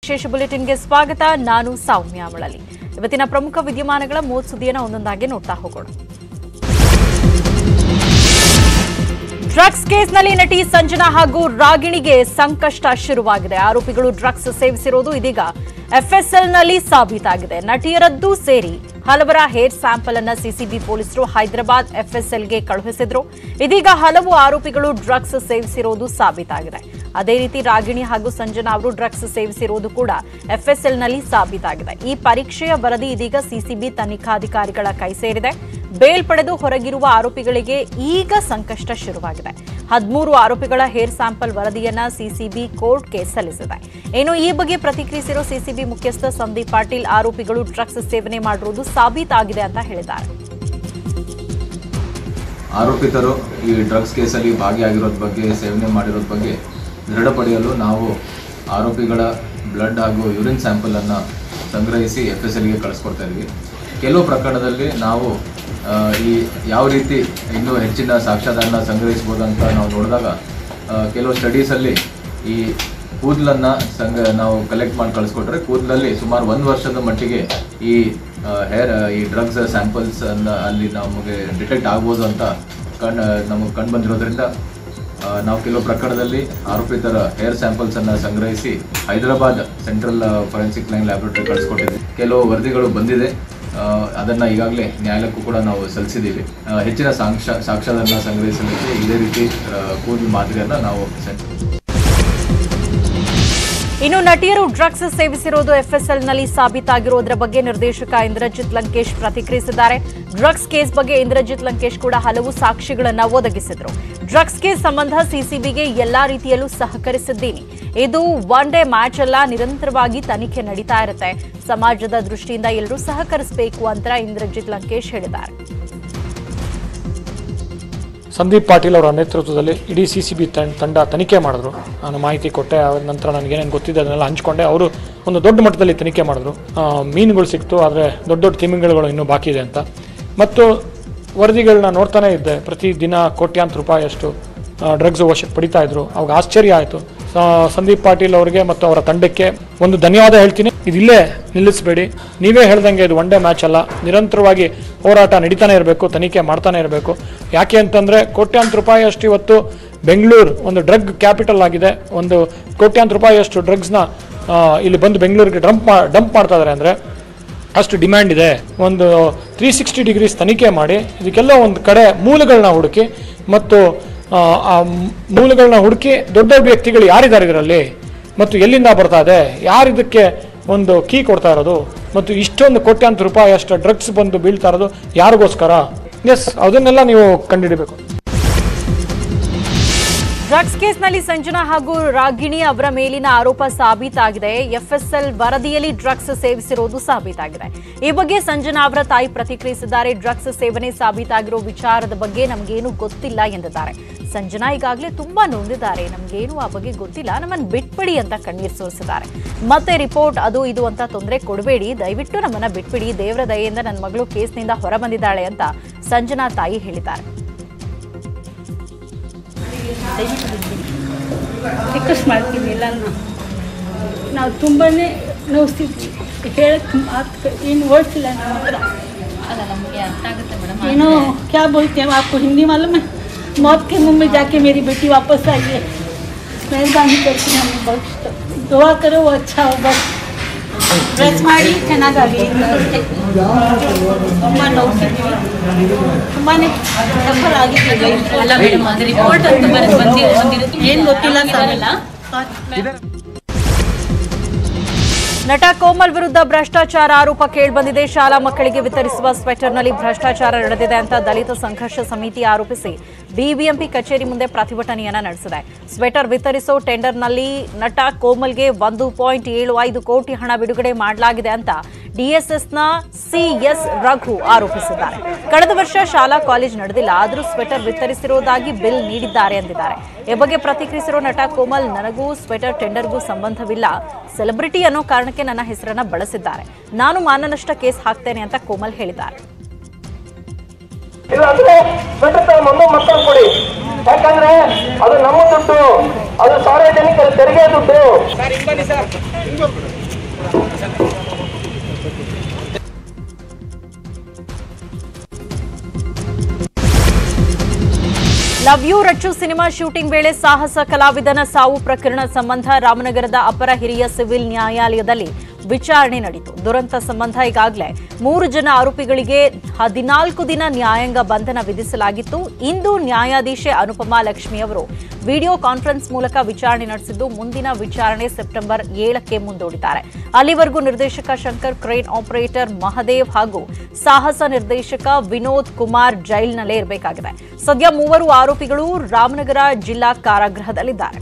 ವಿಶೇಷ ಬುಲೆಟಿನ್ಗೆ ಸ್ವಾಗತ. ನಾನು ಸೌಮ್ಯ ಮಳಲಿ. ಇವತ್ತಿನ ಪ್ರಮುಖ ವಿದ್ಯಮಾನಗಳ ಮೂವತ್ತು ಸುದ್ದಿಯನ್ನು ಒಂದೊಂದಾಗಿ ನೋಡ್ತಾ ಹೋಗೋಣ. ಡ್ರಗ್ಸ್ ಕೇಸ್ನಲ್ಲಿ ನಟಿ ಸಂಜನಾ ಹಾಗೂ ರಾಗಿಣಿಗೆ ಸಂಕಷ್ಟ ಶುರುವಾಗಿದೆ. ಆರೋಪಿಗಳು ಡ್ರಗ್ಸ್ ಸೇವಿಸಿರುವುದು ಇದೀಗ ಎಫ್ಎಸ್ಎಲ್ನಲ್ಲಿ ಸಾಬೀತಾಗಿದೆ. ನಟಿಯರದ್ದು ಸೇರಿ ಹಲವರ ಹೇರ್ ಸ್ಯಾಂಪಲ್ ಅನ್ನು ಸಿಸಿಬಿ ಪೊಲೀಸರು ಹೈದರಾಬಾದ್ ಎಫ್ಎಸ್ಎಲ್ಗೆ ಕಳುಹಿಸಿದ್ರು. ಇದೀಗ ಹಲವು ಆರೋಪಿಗಳು ಡ್ರಗ್ಸ್ ಸೇವಿಸಿರುವುದು ಸಾಬೀತಾಗಿದೆ. ಅದೇ ರೀತಿ ರಾಗಿಣಿ ಹಾಗೂ ಸಂಜನಾ ಅವರು ಡ್ರಗ್ಸ್ ಸೇವಿಸಿರುವುದು ಕೂಡ ಎಫ್ಎಸ್ಎಲ್ನಲ್ಲಿ ಸಾಬೀತಾಗಿದೆ. ಈ ಪರೀಕ್ಷೆಯ ವರದಿ ಇದೀಗ ಸಿಸಿಬಿ ತನಿಖಾಧಿಕಾರಿಗಳ ಕೈ ಸೇರಿದೆ. ಬೇಲ್ ಪಡೆದು ಹೊರಗಿರುವ ಆರೋಪಿಗಳಿಗೆ ಈಗ ಸಂಕಷ್ಟ ಶುರುವಾಗಿದೆ. 13 ಆರೋಪಿಗಳ ಹೇರ್ ಸ್ಯಾಂಪಲ್ ವರದಿಯನ್ನ ಸಿಸಿಬಿ ಕೋರ್ಟ್ಗೆ ಸಲ್ಲಿಸಿದೆ. ಇನ್ನು ಈ ಬಗ್ಗೆ ಪ್ರತಿಕ್ರಿಯಿಸಿರುವ ಸಿಸಿಬಿ ಮುಖ್ಯಸ್ಥ ಸಂದೀಪ್ ಪಾಟೀಲ್, ಆರೋಪಿಗಳು ಡ್ರಗ್ಸ್ ಸೇವನೆ ಮಾಡಿರುವುದು ಸಾಬೀತಾಗಿದೆ ಅಂತ ಹೇಳಿದ್ದಾರೆ. ಆರೋಪಿತರು ಈ ಡ್ರಗ್ಸ್ ಕೇಸಲ್ಲಿ ಭಾಗಿಯಾಗಿರೋದ್ರ ಬಗ್ಗೆ, ಸೇವನೆ ಮಾಡಿರೋದ್ರ ಬಗ್ಗೆ ದೃಢಪಡಿಸಲು ನಾವು ಆರೋಪಿಗಳ ಬ್ಲಡ್ ಹಾಗೂ ಯೂರಿನ್ ಸ್ಯಾಂಪಲ್ ಅನ್ನು ಸಂಗ್ರಹಿಸಿ ಎಫ್ಎಸ್ಎಲ್ಗೆ ಕಳಿಸ್ಕೊಡ್ತಾ ಇದ್ವಿ. ಕೆಲವು ಪ್ರಕರಣದಲ್ಲಿ ನಾವು ಈ ಯಾವ ರೀತಿ ಇನ್ನೂ ಹೆಚ್ಚಿನ ಸಾಕ್ಷ್ಯಾಧಾರನ ಸಂಗ್ರಹಿಸ್ಬೋದು ಅಂತ ನಾವು ನೋಡಿದಾಗ ಕೆಲವು ಸ್ಟಡೀಸಲ್ಲಿ ಈ ಕೂದಲನ್ನು ನಾವು ಕಲೆಕ್ಟ್ ಮಾಡಿ ಕಳಿಸ್ಕೊಟ್ರೆ ಕೂದಲಲ್ಲಿ ಸುಮಾರು 1 ವರ್ಷದ ಮಟ್ಟಿಗೆ ಈ ಈ ಡ್ರಗ್ಸ್ ಸ್ಯಾಂಪಲ್ಸ್ ಅಲ್ಲಿ ನಮಗೆ ಡಿಟೆಕ್ಟ್ ಆಗ್ಬೋದು ಅಂತ ನಮಗೆ ಕಂಡು ಬಂದಿರೋದ್ರಿಂದ ನಾವು ಕೆಲವು ಪ್ರಕರಣದಲ್ಲಿ ಆರೋಪಿತರ ಹೇರ್ ಸ್ಯಾಂಪಲ್ಸನ್ನು ಸಂಗ್ರಹಿಸಿ Hyderabad central forensic line laboratory ಕಳಿಸ್ಕೊಟ್ಟಿದ್ದೀವಿ. ಕೆಲವು ವರದಿಗಳು ಬಂದಿದೆ, ಅದನ್ನು ಈಗಾಗಲೇ ನ್ಯಾಯಾಲಯಕ್ಕೂ ಕೂಡ ನಾವು ಸಲ್ಲಿಸಿದ್ದೀವಿ. ಹೆಚ್ಚಿನ ಸಾಕ್ಷ್ಯಗಳನ್ನು ಸಂಗ್ರಹಿಸಲಿಕ್ಕೆ ಇದೇ ರೀತಿ ಕೂದಲು ಮಾದರಿಯನ್ನು ನಾವು ಇನ್ನು ನಟಿಯರು ಡ್ರಗ್ಸ್ ಸೇವಿಸಿರುವುದು ಎಫ್ಎಸ್ಎಲ್ನಲ್ಲಿ ಸಾಬೀತಾಗಿರುವುದರ ಬಗ್ಗೆ ನಿರ್ದೇಶಕ ಇಂದ್ರಜಿತ್ ಲಂಕೇಶ್ ಪ್ರತಿಕ್ರಿಯಿಸಿದ್ದಾರೆ. ಡ್ರಗ್ಸ್ ಕೇಸ್ ಬಗ್ಗೆ ಇಂದ್ರಜಿತ್ ಲಂಕೇಶ್ ಕೂಡ ಹಲವು ಸಾಕ್ಷಿಗಳನ್ನು ಒದಗಿಸಿದ್ರು. ಡ್ರಗ್ಸ್ ಕೇಸ್ ಸಂಬಂಧ ಸಿಸಿಬಿಗೆ ಎಲ್ಲಾ ರೀತಿಯಲ್ಲೂ ಸಹಕರಿಸಿದ್ದೀನಿ. ಇದು ಒನ್ ಡೇ ಮ್ಯಾಚ್ ಅಲ್ಲ, ನಿರಂತರವಾಗಿ ತನಿಖೆ ನಡೀತಾ ಇರುತ್ತೆ. ಸಮಾಜದ ದೃಷ್ಟಿಯಿಂದ ಎಲ್ಲರೂ ಸಹಕರಿಸಬೇಕು ಅಂತ ಇಂದ್ರಜಿತ್ ಲಂಕೇಶ್ ಹೇಳಿದ್ದಾರೆ. ಸಂದೀಪ್ ಪಾಟೀಲ್ ಅವರ ನೇತೃತ್ವದಲ್ಲಿ ಇಡೀ ಸಿಸಿಬಿ ತಂಡ ತನಿಖೆ ಮಾಡಿದ್ರು. ನಾನು ಮಾಹಿತಿ ಕೊಟ್ಟೆ, ನಂತರ ನನಗೇನೇನು ಗೊತ್ತಿದೆ ಅದನ್ನೆಲ್ಲ ಹಂಚ್ಕೊಂಡೆ. ಅವರು ಒಂದು ದೊಡ್ಡ ಮಟ್ಟದಲ್ಲಿ ತನಿಖೆ ಮಾಡಿದ್ರು. ಮೀನುಗಳು ಸಿಕ್ತು, ಆದರೆ ದೊಡ್ಡ ದೊಡ್ಡ ತಿಮಿಂಗಲಗಳು ಇನ್ನೂ ಬಾಕಿ ಇದೆ ಅಂತ. ಮತ್ತು ವರದಿಗಳನ್ನ ನೋಡ್ತಾನೆ ಇದ್ದೆ. ಪ್ರತಿದಿನ ಕೋಟ್ಯಾಂತರ ರೂಪಾಯಿಯಷ್ಟು ಡ್ರಗ್ಸ್ ವಶಕ್ಕೆ ಪಡಿತಾ ಇದ್ರು. ಅವಾಗ ಆಶ್ಚರ್ಯ ಆಯಿತು. ಸಂದೀಪ್ ಪಾಟೀಲ್ ಅವರಿಗೆ ಮತ್ತು ಅವರ ತಂಡಕ್ಕೆ ಒಂದು ಧನ್ಯವಾದ ಹೇಳ್ತೀನಿ. ಇದಿಲ್ಲೇ ನಿಲ್ಲಿಸಬೇಡಿ, ನೀವೇ ಹೇಳ್ದಂಗೆ ಇದು ಒನ್ ಡೇ ಮ್ಯಾಚ್ ಅಲ್ಲ, ನಿರಂತರವಾಗಿ ಹೋರಾಟ ನಡೀತಾನೆ ಇರಬೇಕು, ತನಿಖೆ ಮಾಡ್ತಾನೆ ಇರಬೇಕು. ಯಾಕೆ ಅಂತಂದರೆ ಕೋಟ್ಯಾಂತರ ರೂಪಾಯಿಯಷ್ಟು ಇವತ್ತು ಬೆಂಗಳೂರು ಒಂದು ಡ್ರಗ್ ಕ್ಯಾಪಿಟಲ್ ಆಗಿದೆ. ಒಂದು ಕೋಟ್ಯಾಂತರ ರೂಪಾಯಿಯಷ್ಟು ಡ್ರಗ್ಸ್ನ ಇಲ್ಲಿ ಬಂದು ಬೆಂಗಳೂರಿಗೆ ಡಂಪ್ ಮಾಡ್ತಾ ಇದ್ದಾರೆ ಅಂದರೆ ಅಷ್ಟು ಡಿಮ್ಯಾಂಡ್ ಇದೆ. ಒಂದು 360 ಡಿಗ್ರೀಸ್ ತನಿಖೆ ಮಾಡಿ ಇದಕ್ಕೆಲ್ಲ ಒಂದು ಕಡೆ ಮೂಲಗಳನ್ನ ಹುಡುಕಿ ಮತ್ತು ಆ ಮೂಲಗಳನ್ನ ಹುಡುಕಿ ದೊಡ್ಡ ದೊಡ್ಡ ವ್ಯಕ್ತಿಗಳು ಯಾರಿದ್ದಾರೆ ಇದರಲ್ಲಿ ಮತ್ತು ಎಲ್ಲಿಂದ ಬರ್ತಾ ಇದೆ, ಯಾರು ಇದಕ್ಕೆ ಒಂದು ಕೀ ಕೊಡ್ತಾ ಇರೋದು ಮತ್ತು ಇಷ್ಟೊಂದು ಕೋಟ್ಯಾಂತರ ರೂಪಾಯಿ ಅಷ್ಟು ಡ್ರಗ್ಸ್ ಬಂದು ಬೀಳ್ತಾ ಇರೋದು ಯಾರಿಗೋಸ್ಕರ, ಅದನ್ನೆಲ್ಲ ನೀವು ಕಂಡುಹಿಡಬೇಕು. ಡ್ರಗ್ಸ್ ಕೇಸ್ನಲ್ಲಿ ಸಂಜನಾ ಹಾಗೂ ರಾಗಿಣಿ ಅವರ ಮೇಲಿನ ಆರೋಪ ಸಾಬೀತಾಗಿದೆ. ಎಫ್ಎಸ್ಎಲ್ ವರದಿಯಲ್ಲಿ ಡ್ರಗ್ಸ್ ಸೇವಿಸಿರುವುದು ಸಾಬೀತಾಗಿದೆ. ಈ ಬಗ್ಗೆ ಸಂಜನಾ ಅವರ ತಾಯಿ ಪ್ರತಿಕ್ರಿಯಿಸಿದ್ದಾರೆ. ಡ್ರಗ್ಸ್ ಸೇವನೆ ಸಾಬೀತಾಗಿರೋ ವಿಚಾರದ ಬಗ್ಗೆ ನಮಗೇನು ಗೊತ್ತಿಲ್ಲ ಎಂದಿದ್ದಾರೆ. ಸಂಜನಾ ಈಗಾಗಲೇ ತುಂಬಾ ನೊಂದಿದ್ದಾರೆ. ನಮಗೇನು ಆ ಬಗ್ಗೆ ಗೊತ್ತಿಲ್ಲ, ನಮ್ಮನ್ನು ಬಿಟ್ಬಿಡಿ ಅಂತ ಕಣ್ಣೀರು ಸೋರಿಸಿದ್ದಾರೆ. ಮತ್ತೆ ರಿಪೋರ್ಟ್ ಅದು ಇದು ಅಂತ ತೊಂದರೆ ಕೊಡಬೇಡಿ, ದಯವಿಟ್ಟು ನಮ್ಮನ್ನ ಬಿಟ್ಬಿಡಿ, ದೇವರ ದಯೆಯಿಂದ ನನ್ನ ಮಗಳು ಕೇಸ್ನಿಂದ ಹೊರಬಂದಿದ್ದಾಳೆ ಅಂತ ಸಂಜನಾ ತಾಯಿ ಹೇಳಿದ್ದಾರೆ. ರಿಕ್ವೆಸ್ಟ್ ಮಾಡ್ತೀವಿ ಎಲ್ಲರೂ. ನಾವು ತುಂಬಾ ನೋವಿಸ್ತಿದ್ವಿ, ಹೇಳಕ್ಕೆ ಮಾತು ಏನು ವರ್ಡ್ಸ್ ಇಲ್ಲ ನಮ್ಮ ಹತ್ರ. ಅಲ್ಲ, ನಮಗೆ ಅರ್ಥ ಆಗುತ್ತೆ ಮೇಡಮ್. ಏನೋ क्या बोलते हैं आपको हिंदी मालूम है? मौत के मुंह में जाके मेरी बेटी वापस आई है. मेहरबानी करके हमें बख्श दो, दुआ करो वो अच्छा हो. बस ಡ್ರೆಸ್ ಮಾಡಿ ಚೆನ್ನಾಗಾಗಿ ತುಂಬ ನೋವಿಸ್ತಿದ್ವಿ, ತುಂಬಾ ಸಫರ್ ಆಗಿದ್ದೀವಿ. ಅಲ್ಲ ಮೇಡಮ್, ಅದು ರಿಪೋರ್ಟ್ ಅಂತ ಬಂದಿರುತ್ತೆ, ಏನು ಗೊತ್ತಿಲ್ಲ ಸಾರಲ್ಲ. ನಟ ಕೋಮಲ್ ವಿರುದ್ಧ ಭ್ರಷ್ಟಾಚಾರ ಆರೋಪ ಕೇಳಿಬಂದಿದೆ. ಶಾಲಾ ಮಕ್ಕಳಿಗೆ ವಿತರಿಸುವ ಸ್ವೆಟರ್ನಲ್ಲಿ ಭ್ರಷ್ಟಾಚಾರ ನಡೆದಿದೆ ಅಂತ ದಲಿತ ಸಂಘರ್ಷ ಸಮಿತಿ ಆರೋಪಿಸಿ ಬಿಬಿಎಂಪಿ ಕಚೇರಿ ಮುಂದೆ ಪ್ರತಿಭಟನೆಯನ್ನ ನಡೆಸಿದೆ. ಸ್ವೆಟರ್ ವಿತರಿಸೋ ಟೆಂಡರ್ನಲ್ಲಿ ನಟ ಕೋಮಲ್ಗೆ 1.75 ಕೋಟಿ ಹಣ ಬಿಡುಗಡೆ ಮಾಡಲಾಗಿದೆ ಅಂತ ಡಿಎಸ್ಎಸ್ನ ಸಿಎಸ್ ರಘು ಆರೋಪಿಸಿದ್ದಾರೆ. ಕಳೆದ ವರ್ಷ ಶಾಲಾ ಕಾಲೇಜ್ ನಡೆದಿಲ್ಲ, ಆದರೂ ಸ್ವೆಟರ್ ವಿತರಿಸಿರುವುದಾಗಿ ಬಿಲ್ ನೀಡಿದ್ದಾರೆ ಎಂದಿದ್ದಾರೆ. ಈ ಬಗ್ಗೆ ಪ್ರತಿಕ್ರಿಯಿಸಿರೋ ನಟ ಕೋಮಲ್, ನನಗೂ ಸ್ವೆಟರ್ ಟೆಂಡರ್ಗೂ ಸಂಬಂಧವಿಲ್ಲ, ಸೆಲೆಬ್ರಿಟಿ ಅನ್ನೋ ಕಾರಣಕ್ಕೆ ನನ್ನ ಹೆಸರನ್ನ ಬಳಸಿದ್ದಾರೆ, ನಾನು ಮಾನನಷ್ಟ ಕೇಸ್ ಹಾಕ್ತೇನೆ ಅಂತ ಕೋಮಲ್ ಹೇಳಿದ್ದಾರೆ. ಇಲ್ಲ ಅಂದ್ರೆ ಸ್ವೆಟರ್ ಮೊನ್ನೆ ಮಕ್ಕಳು ಕೊಡಿ, ಯಾಕಂದ್ರೆ ಅದು ನಮ್ಮ ದುಡ್ಡು. ಅದು ಸಾರ್ವಜನಿಕರ ತೆರಿಗೆ ದುಡ್ಡು. Love you Rachchu cinema shooting ವೇಳೆ ಸಾಹಸ ಕಲಾವಿದನ ಸಾವು ಪ್ರಕರಣ ಸಂಬಂಧ ರಾಮನಗರದ ಅಪರ ಹಿರಿಯ ಸಿವಿಲ್ ನ್ಯಾಯಾಲಯದಲ್ಲಿ ವಿಚಾರಣೆ ನಡೆಯಿತು. ದುರಂತ ಸಂಬಂಧ ಈಗಾಗಲೇ 3 ಜನ ಆರೋಪಿಗಳಿಗೆ 14 ದಿನ ನ್ಯಾಯಾಂಗ ಬಂಧನ ವಿಧಿಸಲಾಗಿತ್ತು. ಇಂದು ನ್ಯಾಯಾಧೀಶೆ ಅನುಪಮಾ ಲಕ್ಷ್ಮಿ ಅವರು ವಿಡಿಯೋ ಕಾನ್ಫರೆನ್ಸ್ ಮೂಲಕ ವಿಚಾರಣೆ ನಡೆಸಿದ್ದು ಮುಂದಿನ ವಿಚಾರಣೆ ಸೆಪ್ಟೆಂಬರ್ 7ಕ್ಕೆ ಮುಂದೂಡಿದ್ದಾರೆ. ಅಲ್ಲಿವರೆಗೂ ನಿರ್ದೇಶಕ ಶಂಕರ್, ಕ್ರೇನ್ ಆಪರೇಟರ್ ಮಹದೇವ್ ಹಾಗೂ ಸಾಹಸ ನಿರ್ದೇಶಕ ವಿನೋದ್ ಕುಮಾರ್ ಜೈಲಿನಲ್ಲೇ ಇರಬೇಕಾಗಿದೆ. ಸದ್ಯ 3 ಆರೋಪಿಗಳು ರಾಮನಗರ ಜಿಲ್ಲಾ ಕಾರಾಗೃಹದಲ್ಲಿದ್ದಾರೆ.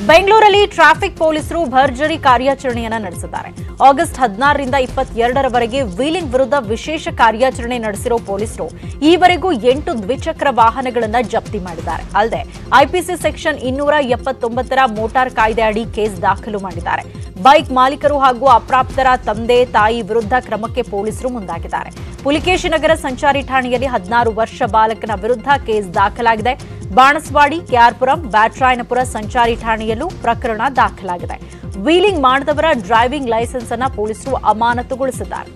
ಬೆಂಗಳೂರಲ್ಲಿ ಟ್ರಾಫಿಕ್ ಪೊಲೀಸರು ಭರ್ಜರಿ ಕಾರ್ಯಾಚರಣೆಯನ್ನ ನಡೆಸಿದ್ದಾರೆ. ಆಗಸ್ಟ್ 16ರಿಂದ 22ರವರೆಗೆ ವೀಲಿಂಗ್ ವಿರುದ್ಧ ವಿಶೇಷ ಕಾರ್ಯಾಚರಣೆ ನಡೆಸಿರೋ ಪೊಲೀಸರು ಈವರೆಗೂ 8 ದ್ವಿಚಕ್ರ ವಾಹನಗಳನ್ನು ಜಪ್ತಿ ಮಾಡಿದ್ದಾರೆ. ಅಲ್ಲದೆ ಐಪಿಸಿ ಸೆಕ್ಷನ್ 279ರ ಮೋಟಾರ್ ಕಾಯ್ದೆ ಅಡಿ ಕೇಸ್ ದಾಖಲು ಮಾಡಿದ್ದಾರೆ. ಬೈಕ್ ಮಾಲೀಕರು ಹಾಗೂ ಅಪ್ರಾಪ್ತರ ತಂದೆ ತಾಯಿ ವಿರುದ್ಧ ಕ್ರಮಕ್ಕೆ ಪೊಲೀಸರು ಮುಂದಾಗಿದ್ದಾರೆ. ಪುಲಿಕೇಶಿನಗರ ಸಂಚಾರಿ ಠಾಣೆಯಲ್ಲಿ 16 ವರ್ಷ ಬಾಲಕನ ವಿರುದ್ಧ ಕೇಸ್ ದಾಖಲಾಗಿದೆ. ಬಾಣಸ್ವಾಡಿ, ಕೆಆರ್ಪುರಂ, ಬ್ಯಾಟ್ರಾಯನಪುರ ಸಂಚಾರಿ ಠಾಣೆಯಲ್ಲೂ ಪ್ರಕರಣ ದಾಖಲಾಗಿದೆ. ವೀಲಿಂಗ್ ಮಾಡದವರ ಡ್ರೈವಿಂಗ್ ಲೈಸೆನ್ಸ್ ಅನ್ನು ಪೊಲೀಸರು ಅಮಾನತುಗೊಳಿಸಿದ್ದಾರೆ.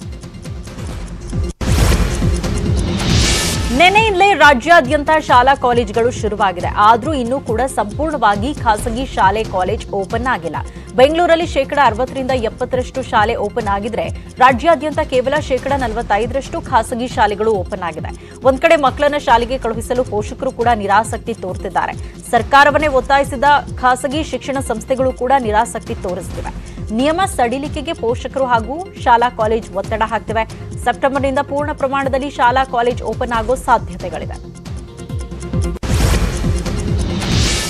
ನಿನ್ನೆಯಿಂದಲೇ ರಾಜ್ಯಾದ್ಯಂತ ಶಾಲಾ ಕಾಲೇಜುಗಳು ಶುರುವಾಗಿದೆ. ಆದರೂ ಇನ್ನೂ ಕೂಡ ಸಂಪೂರ್ಣವಾಗಿ ಖಾಸಗಿ ಶಾಲೆ ಕಾಲೇಜ್ ಓಪನ್ ಆಗಿಲ್ಲ. ಬೆಂಗಳೂರಲ್ಲಿ 60% 70% ಶಾಲೆ ಓಪನ್ ಆಗಿದ್ರೆ ರಾಜ್ಯಾದ್ಯಂತ ಕೇವಲ 45% ಖಾಸಗಿ ಶಾಲೆಗಳು ಓಪನ್ ಆಗಿದೆ. ಒಂದ್ ಕಡೆ ಮಕ್ಕಳನ್ನ ಶಾಲೆಗೆ ಕಳುಹಿಸಲು ಪೋಷಕರು ಕೂಡ ನಿರಾಸಕ್ತಿ ತೋರುತ್ತಿದ್ದಾರೆ. ಸರ್ಕಾರವನ್ನೇ ಒತ್ತಾಯಿಸಿದ ಖಾಸಗಿ ಶಿಕ್ಷಣ ಸಂಸ್ಥೆಗಳು ಕೂಡ ನಿರಾಸಕ್ತಿ ತೋರಿಸುತ್ತಿವೆ. ನಿಯಮ ಸಡಿಲಿಕೆಗೆ ಪೋಷಕರು ಹಾಗೂ ಶಾಲಾ ಕಾಲೇಜ್ ಒತ್ತಡ ಹಾಕ್ತಿವೆ. ಸೆಪ್ಟೆಂಬರ್ನಿಂದ ಪೂರ್ಣ ಪ್ರಮಾಣದಲ್ಲಿ ಶಾಲಾ ಕಾಲೇಜ್ ಓಪನ್ ಆಗೋ ಸಾಧ್ಯತೆಗಳಿವೆ.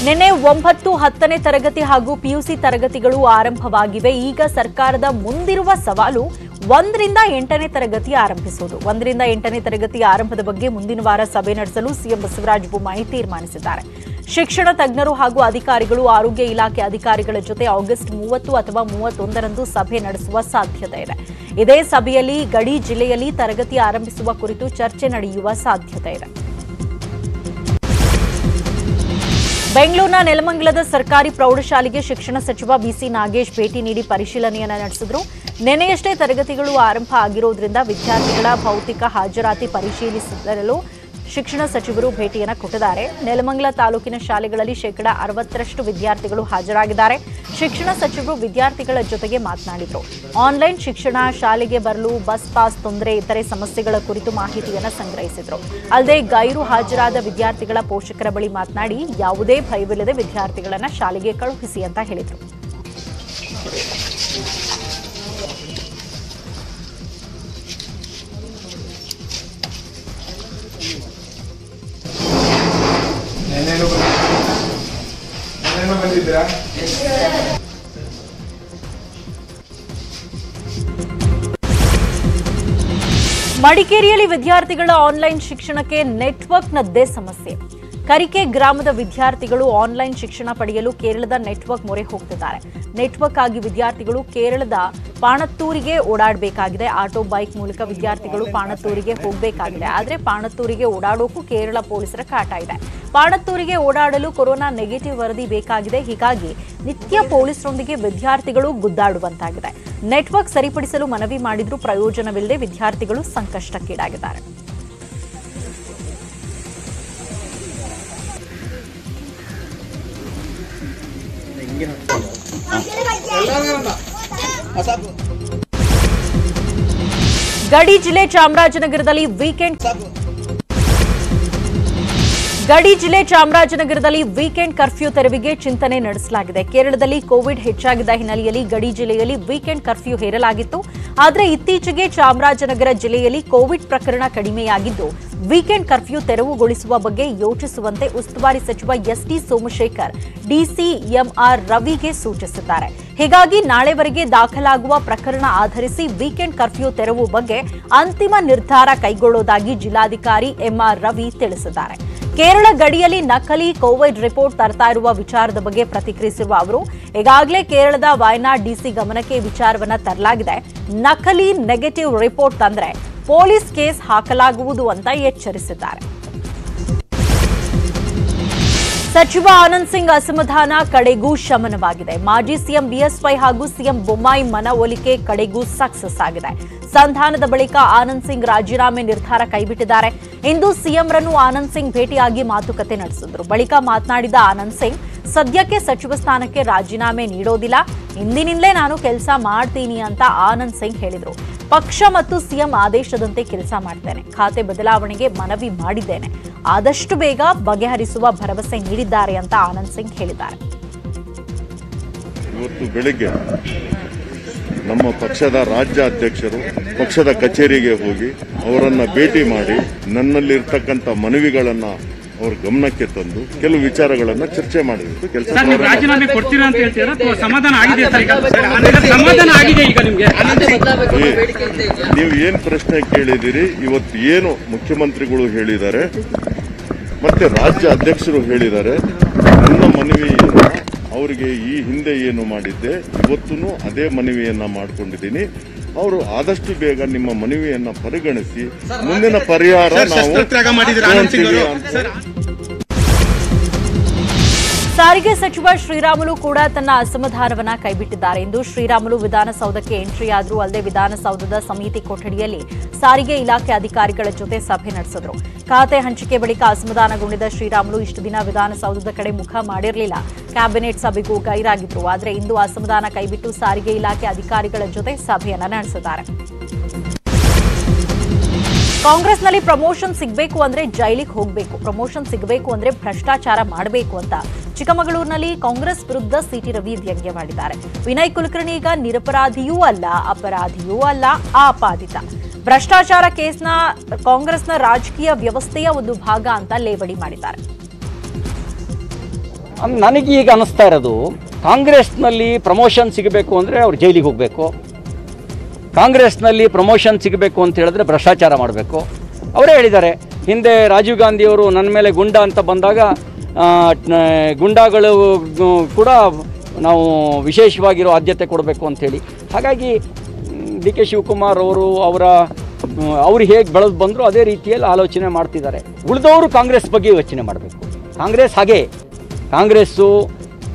ನಿನ್ನೆ 9, 10ನೇ ತರಗತಿ ಹಾಗೂ ಪಿಯುಸಿ ತರಗತಿಗಳು ಆರಂಭವಾಗಿವೆ. ಈಗ ಸರ್ಕಾರದ ಮುಂದಿರುವ ಸವಾಲು 1ರಿಂದ 8ನೇ ತರಗತಿ ಆರಂಭಿಸುವುದು. 1ರಿಂದ 8ನೇ ತರಗತಿ ಆರಂಭದ ಬಗ್ಗೆ ಮುಂದಿನ ವಾರ ಸಭೆ ನಡೆಸಲು ಸಿಎಂ ಬಸವರಾಜ ಬೊಮ್ಮಾಯಿ ತೀರ್ಮಾನಿಸಿದ್ದಾರೆ. ಶಿಕ್ಷಣ ತಜ್ಞರು ಹಾಗೂ ಅಧಿಕಾರಿಗಳು ಆರೋಗ್ಯ ಇಲಾಖೆ ಅಧಿಕಾರಿಗಳ ಜೊತೆ ಆಗಸ್ಟ್ 30 ಅಥವಾ 31ರಂದು ಸಭೆ ನಡೆಸುವ ಸಾಧ್ಯತೆ ಇದೆ. ಇದೇ ಸಭೆಯಲ್ಲಿ ಗಡಿ ಜಿಲ್ಲೆಯಲ್ಲಿ ತರಗತಿ ಆರಂಭಿಸುವ ಕುರಿತು ಚರ್ಚೆ ನಡೆಯುವ ಸಾಧ್ಯತೆ ಇದೆ. ಬೆಂಗಳೂರಿನ ನೆಲಮಂಗಲದ ಸರ್ಕಾರಿ ಪ್ರೌಢಶಾಲೆಗೆ ಶಿಕ್ಷಣ ಸಚಿವ ಬಿಸಿ ನಾಗೇಶ್ ಭೇಟಿ ನೀಡಿ ಪರಿಶೀಲನೆಯನ್ನು ನಡೆಸಿದರು. ನಿನ್ನೆಯಷ್ಟೇ ತರಗತಿಗಳು ಆರಂಭ ಆಗಿರೋದ್ರಿಂದ ವಿದ್ಯಾರ್ಥಿಗಳ ಭೌತಿಕ ಹಾಜರಾತಿ ಪರಿಶೀಲಿಸಲು ಶಿಕ್ಷಣ ಸಚಿವರು ಭೇಟಿಯನ್ನು ಕೊಟ್ಟಿದ್ದಾರೆ. ನೆಲಮಂಗಲ ತಾಲೂಕಿನ ಶಾಲೆಗಳಲ್ಲಿ 60% ವಿದ್ಯಾರ್ಥಿಗಳು ಹಾಜರಾಗಿದ್ದಾರೆ. ಶಿಕ್ಷಣ ಸಚಿವರು ವಿದ್ಯಾರ್ಥಿಗಳ ಜೊತೆಗೆ ಮಾತನಾಡಿದರು. ಆನ್ಲೈನ್ ಶಿಕ್ಷಣ, ಶಾಲೆಗೆ ಬರಲು ಬಸ್ ಪಾಸ್ ತೊಂದರೆ, ಇತರೆ ಸಮಸ್ಯೆಗಳ ಕುರಿತು ಮಾಹಿತಿಯನ್ನು ಸಂಗ್ರಹಿಸಿದರು. ಅಲ್ಲದೆ ಗೈರು ಹಾಜರಾದ ವಿದ್ಯಾರ್ಥಿಗಳ ಪೋಷಕರ ಬಳಿ ಮಾತನಾಡಿ ಯಾವುದೇ ಭಯವಿಲ್ಲದೆ ವಿದ್ಯಾರ್ಥಿಗಳನ್ನು ಶಾಲೆಗೆ ಕಳುಹಿಸಿ ಅಂತ ಹೇಳಿದರು. ಮಡಿಕೇರಿಯಲ್ಲಿ ವಿದ್ಯಾರ್ಥಿಗಳ ಆನ್ಲೈನ್ ಶಿಕ್ಷಣಕ್ಕೆ ನೆಟ್ವರ್ಕ್ನದ್ದೇ ಸಮಸ್ಯೆ. ಕರಿಕೆ ಗ್ರಾಮದ ವಿದ್ಯಾರ್ಥಿಗಳು ಆನ್ಲೈನ್ ಶಿಕ್ಷಣ ಪಡೆಯಲು ಕೇರಳದ ನೆಟ್ವರ್ಕ್ ಮೊರೆ ಹೋಗ್ತಿದ್ದಾರೆ. ನೆಟ್ವರ್ಕ್ ಆಗಿ ವಿದ್ಯಾರ್ಥಿಗಳು ಕೇರಳದ ಪಾಣತ್ತೂರಿಗೆ ಓಡಾಡಬೇಕಾಗಿದೆ. ಆಟೋ, ಬೈಕ್ ಮೂಲಕ ವಿದ್ಯಾರ್ಥಿಗಳು ಪಾಣತ್ತೂರಿಗೆ ಹೋಗಬೇಕಾಗಿದೆ. ಆದರೆ ಪಾಣತ್ತೂರಿಗೆ ಓಡಾಡೋಕ್ಕೂ ಕೇರಳ ಪೊಲೀಸರ ಕಾಟ ಇದೆ. ಪಾಣತ್ತೂರಿಗೆ ಓಡಾಡಲು ಕೊರೋನಾ ನೆಗೆಟಿವ್ ವರದಿ ಬೇಕಾಗಿದೆ. ಹೀಗಾಗಿ ನಿತ್ಯ ಪೊಲೀಸರೊಂದಿಗೆ ವಿದ್ಯಾರ್ಥಿಗಳು ಗುದ್ದಾಡುವಂತಾಗಿದೆ. ನೆಟ್ವರ್ಕ್ ಸರಿಪಡಿಸಲು ಮನವಿ ಮಾಡಿದ್ರೂ ಪ್ರಯೋಜನವಿಲ್ಲದೆ ವಿದ್ಯಾರ್ಥಿಗಳು ಸಂಕಷ್ಟಕ್ಕೀಡಾಗಿದ್ದಾರೆ. ಗಡಿ ಜಿಲ್ಲೆ ಚಾಮರಾಜನಗರದಲ್ಲಿ ವೀಕೆಂಡ್ ಕರ್ಫ್ಯೂ ತೆರವಿಗೆ ಚಿಂತನೆ ನಡೆಸಲಾಗಿದೆ. ಕೇರಳದಲ್ಲಿ ಕೋವಿಡ್ ಹೆಚ್ಚಾಗಿದ್ದ ಹಿನ್ನೆಲೆಯಲ್ಲಿ ಗಡಿ ಜಿಲ್ಲೆಯಲ್ಲಿ ವೀಕೆಂಡ್ ಕರ್ಫ್ಯೂ ಹೇರಲಾಗಿತ್ತು. ಆದರೆ ಇತ್ತೀಚೆಗೆ ಚಾಮರಾಜನಗರ ಜಿಲ್ಲೆಯಲ್ಲಿ ಕೋವಿಡ್ ಪ್ರಕರಣ ಕಡಿಮೆಯಾಗಿದ್ದು ವೀಕೆಂಡ್ ಕರ್ಫ್ಯೂ ತೆರವುಗೊಳಿಸುವ ಬಗ್ಗೆ ಯೋಚಿಸುವಂತೆ ಉಸ್ತುವಾರಿ ಸಚಿವ ಎಸ್ಟಿ ಸೋಮಶೇಖರ್ ಡಿಸಿಎಂಆರ್ ರವಿಗೆ ಸೂಚಿಸಿದ್ದಾರೆ. ಹೀಗಾಗಿ ನಾಳೆವರೆಗೆ ದಾಖಲಾಗುವ ಪ್ರಕರಣ ಆಧರಿಸಿ ವೀಕೆಂಡ್ ಕರ್ಫ್ಯೂ ತೆರವು ಬಗ್ಗೆ ಅಂತಿಮ ನಿರ್ಧಾರ ಕೈಗೊಳ್ಳುವುದಾಗಿ ಜಿಲ್ಲಾಧಿಕಾರಿ ಎಂಆರ್ ರವಿ ತಿಳಿಸಿದ್ದಾರೆ. ಕೇರಳ ಗಡಿಯಲ್ಲಿ ನಕಲಿ ಕೋವಿಡ್ ರಿಪೋರ್ಟ್ ತರ್ತಾ ಇರುವ ವಿಚಾರದ ಬಗ್ಗೆ ಪ್ರತಿಕ್ರಿಯಿಸಿರುವ ಅವರು, ಈಗಾಗಲೇ ಕೇರಳದ ವಯನಾಡ್ ಡಿಸಿ ಗಮನಕ್ಕೆ ವಿಚಾರವನ್ನ ತರಲಾಗಿದೆ. ನಕಲಿ ನೆಗೆಟಿವ್ ರಿಪೋರ್ಟ್ ತಂದ್ರೆ ಪೊಲೀಸ್ ಕೇಸ್ ಹಾಕಲಾಗುವುದು ಅಂತ ಎಚ್ಚರಿಸಿದ್ದಾರೆ. ಸಚಿವ ಆನಂದ್ ಸಿಂಗ್ ಅಸಮಾಧಾನ ಕಡೆಗೂ ಶಮನವಾಗಿದೆ. ಮಾಜಿ ಸಿಎಂ ಬಿಎಸ್ವೈ ಹಾಗೂ ಸಿಎಂ ಬೊಮ್ಮಾಯಿ ಮನವೊಲಿಕೆ ಕಡೆಗೂ ಸಕ್ಸಸ್ ಆಗಿದೆ. ಸಂಧಾನದ ಬಳಿಕ ಆನಂದ್ ಸಿಂಗ್ ರಾಜೀನಾಮೆ ನಿರ್ಧಾರ ಕೈಬಿಟ್ಟಿದ್ದಾರೆ. ಇಂದು ಸಿಎಂರನ್ನು ಆನಂದ್ ಸಿಂಗ್ ಭೇಟಿಯಾಗಿ ಮಾತುಕತೆ ನಡೆಸಿದ್ರು. ಬಳಿಕ ಮಾತನಾಡಿದ ಆನಂದ್ ಸಿಂಗ್, ಸದ್ಯಕ್ಕೆ ಸಚಿವ ಸ್ಥಾನಕ್ಕೆ ರಾಜೀನಾಮೆ ನೀಡೋದಿಲ್ಲ, ಇಂದಿನಿಂದಲೇ ನಾನು ಕೆಲಸ ಮಾಡ್ತೀನಿ ಅಂತ ಆನಂದ್ ಸಿಂಗ್ ಹೇಳಿದ್ರು. ಪಕ್ಷ ಮತ್ತು ಸಿಎಂ ಆದೇಶದಂತೆ ಕೆಲಸ ಮಾಡ್ತೇನೆ, ಖಾತೆ ಬದಲಾವಣೆಗೆ ಮನವಿ ಮಾಡಿದ್ದೇನೆ, ಆದಷ್ಟು ಬೇಗ ಬಗೆಹರಿಸುವ ಭರವಸೆ ನೀಡಿದ್ದಾರೆ ಅಂತ ಆನಂದ್ ಸಿಂಗ್ ಹೇಳಿದ್ದಾರೆ. ಇವತ್ತು ಬೆಳಿಗ್ಗೆ ನಮ್ಮ ಪಕ್ಷದ ರಾಜ್ಯಾಧ್ಯಕ್ಷರು ಪಕ್ಷದ ಕಚೇರಿಗೆ ಹೋಗಿ ಅವರನ್ನ ಭೇಟಿ ಮಾಡಿ ನನ್ನಲ್ಲಿರ್ತಕ್ಕಂಥ ಮನವಿಗಳನ್ನ ಅವ್ರ ಗಮನಕ್ಕೆ ತಂದು ಕೆಲವು ವಿಚಾರಗಳನ್ನ ಚರ್ಚೆ ಮಾಡಿದ್ರು. ಕೆಲಸ ರಾಜೀನಾಮೆ ಕೊಡ್ತೀರಾ ಅಂತ ಹೇಳ್ತೀರಾ ಅಥವಾ ಸಮಾಧಾನ ಆಗಿದೆ? ಸಮಾಧಾನ ಆಗಿದೆ ಈಗ ನಿಮಗೆ? ನೀವು ಏನ್ ಪ್ರಶ್ನೆ ಕೇಳಿದಿರಿ, ಇವತ್ತು ಏನು ಮುಖ್ಯಮಂತ್ರಿಗಳು ಹೇಳಿದ್ದಾರೆ ಮತ್ತೆ ರಾಜ್ಯ ಅಧ್ಯಕ್ಷರು ಹೇಳಿದ್ದಾರೆ, ನನ್ನ ಮನವಿಯನ್ನ ಅವರಿಗೆ ಈ ಹಿಂದೆ ಏನು ಮಾಡಿದ್ದೆ ಇವತ್ತೂ ಅದೇ ಮನವಿಯನ್ನ ಮಾಡ್ಕೊಂಡಿದ್ದೀನಿ. ಅವರು ಆದಷ್ಟು ಬೇಗ ನಿಮ್ಮ ಮನವಿಯನ್ನ ಪರಿಗಣಿಸಿ ಮುಂದಿನ ಪರಿಹಾರ ನಾವು ಸಾರಿಗೆ ಸಚಿವ ಶ್ರೀರಾಮುಲು ಕೂಡ ತನ್ನ ಅಸಮಾಧಾನವನ್ನ ಕೈಬಿಟ್ಟಿದ್ದಾರೆ. ಇಂದು ಶ್ರೀರಾಮುಲು ವಿಧಾನಸೌಧಕ್ಕೆ ಎಂಟ್ರಿ ಆದ್ರು. ಅಲ್ಲದೆ ವಿಧಾನಸೌಧದ ಸಮಿತಿ ಕೊಠಡಿಯಲ್ಲಿ ಸಾರಿಗೆ ಇಲಾಖೆ ಅಧಿಕಾರಿಗಳ ಜೊತೆ ಸಭೆ ನಡೆಸಿದ್ರು. ಖಾತೆ ಹಂಚಿಕೆ ಬಳಿಕ ಅಸಮಾಧಾನಗೊಂಡಿದ್ದ ಶ್ರೀರಾಮುಲು ಇಷ್ಟು ದಿನ ವಿಧಾನಸೌಧದ ಕಡೆ ಮುಖ ಮಾಡಿರಲಿಲ್ಲ. ಕ್ಯಾಬಿನೆಟ್ ಸಭೆಗೂ ಗೈರಾಗಿದ್ರು. ಆದರೆ ಇಂದು ಅಸಮಾಧಾನ ಕೈಬಿಟ್ಟು ಸಾರಿಗೆ ಇಲಾಖೆ ಅಧಿಕಾರಿಗಳ ಜೊತೆ ಸಭೆಯನ್ನ ನಡೆಸಿದ್ದಾರೆ. ಕಾಂಗ್ರೆಸ್ನಲ್ಲಿ ಪ್ರಮೋಷನ್ ಸಿಗಬೇಕು ಅಂದ್ರೆ ಜೈಲಿಗೆ ಹೋಗಬೇಕು, ಪ್ರಮೋಷನ್ ಸಿಗಬೇಕು ಅಂದ್ರೆ ಭ್ರಷ್ಟಾಚಾರ ಮಾಡಬೇಕು ಅಂತ ಚಿಕ್ಕಮಗಳೂರಿನಲ್ಲಿ ಕಾಂಗ್ರೆಸ್ ವಿರುದ್ಧ ಸಿಟಿ ರವಿ ವ್ಯಂಗ್ಯವಾಡಿದ್ದಾರೆ. ವಿನಯ್ ಕುಲಕರ್ಣಿ ಈಗ ನಿರಪರಾಧಿಯೂ ಅಲ್ಲ, ಅಪರಾಧಿಯೂ ಅಲ್ಲ, ಆಪಾದಿತ. ಭ್ರಷ್ಟಾಚಾರ ಕೇಸ್ನ ಕಾಂಗ್ರೆಸ್ನ ರಾಜಕೀಯ ವ್ಯವಸ್ಥೆಯ ಒಂದು ಭಾಗ ಅಂತ ಲೇವಡಿ ಮಾಡಿದ್ದಾರೆ. ನನಗೆ ಈಗ ಅನಿಸ್ತಾ ಇರೋದು, ಕಾಂಗ್ರೆಸ್ನಲ್ಲಿ ಪ್ರಮೋಷನ್ ಸಿಗಬೇಕು ಅಂದರೆ ಅವ್ರು ಜೈಲಿಗೆ ಹೋಗಬೇಕು, ಕಾಂಗ್ರೆಸ್ನಲ್ಲಿ ಪ್ರಮೋಷನ್ ಸಿಗಬೇಕು ಅಂತ ಹೇಳಿದ್ರೆ ಭ್ರಷ್ಟಾಚಾರ ಮಾಡಬೇಕು. ಅವರೇ ಹೇಳಿದ್ದಾರೆ, ಹಿಂದೆ ರಾಜೀವ್ ಗಾಂಧಿಯವರು ನನ್ನ ಮೇಲೆ ಗುಂಡ ಅಂತ ಬಂದಾಗ ಗುಂಡಾಗಳು ಕೂಡ ನಾವು ವಿಶೇಷವಾಗಿರೋ ಆದ್ಯತೆ ಕೊಡಬೇಕು ಅಂಥೇಳಿ. ಹಾಗಾಗಿ ಡಿ ಕೆ ಶಿವಕುಮಾರ್ ಅವರು ಅವ್ರು ಹೇಗೆ ಬೆಳೆದು ಬಂದರೂ ಅದೇ ರೀತಿಯಲ್ಲಿ ಆಲೋಚನೆ ಮಾಡ್ತಿದ್ದಾರೆ. ಉಳಿದವರು ಕಾಂಗ್ರೆಸ್ ಬಗ್ಗೆ ಯೋಚನೆ ಮಾಡಬೇಕು. ಕಾಂಗ್ರೆಸ್ ಹಾಗೆ, ಕಾಂಗ್ರೆಸ್ಸು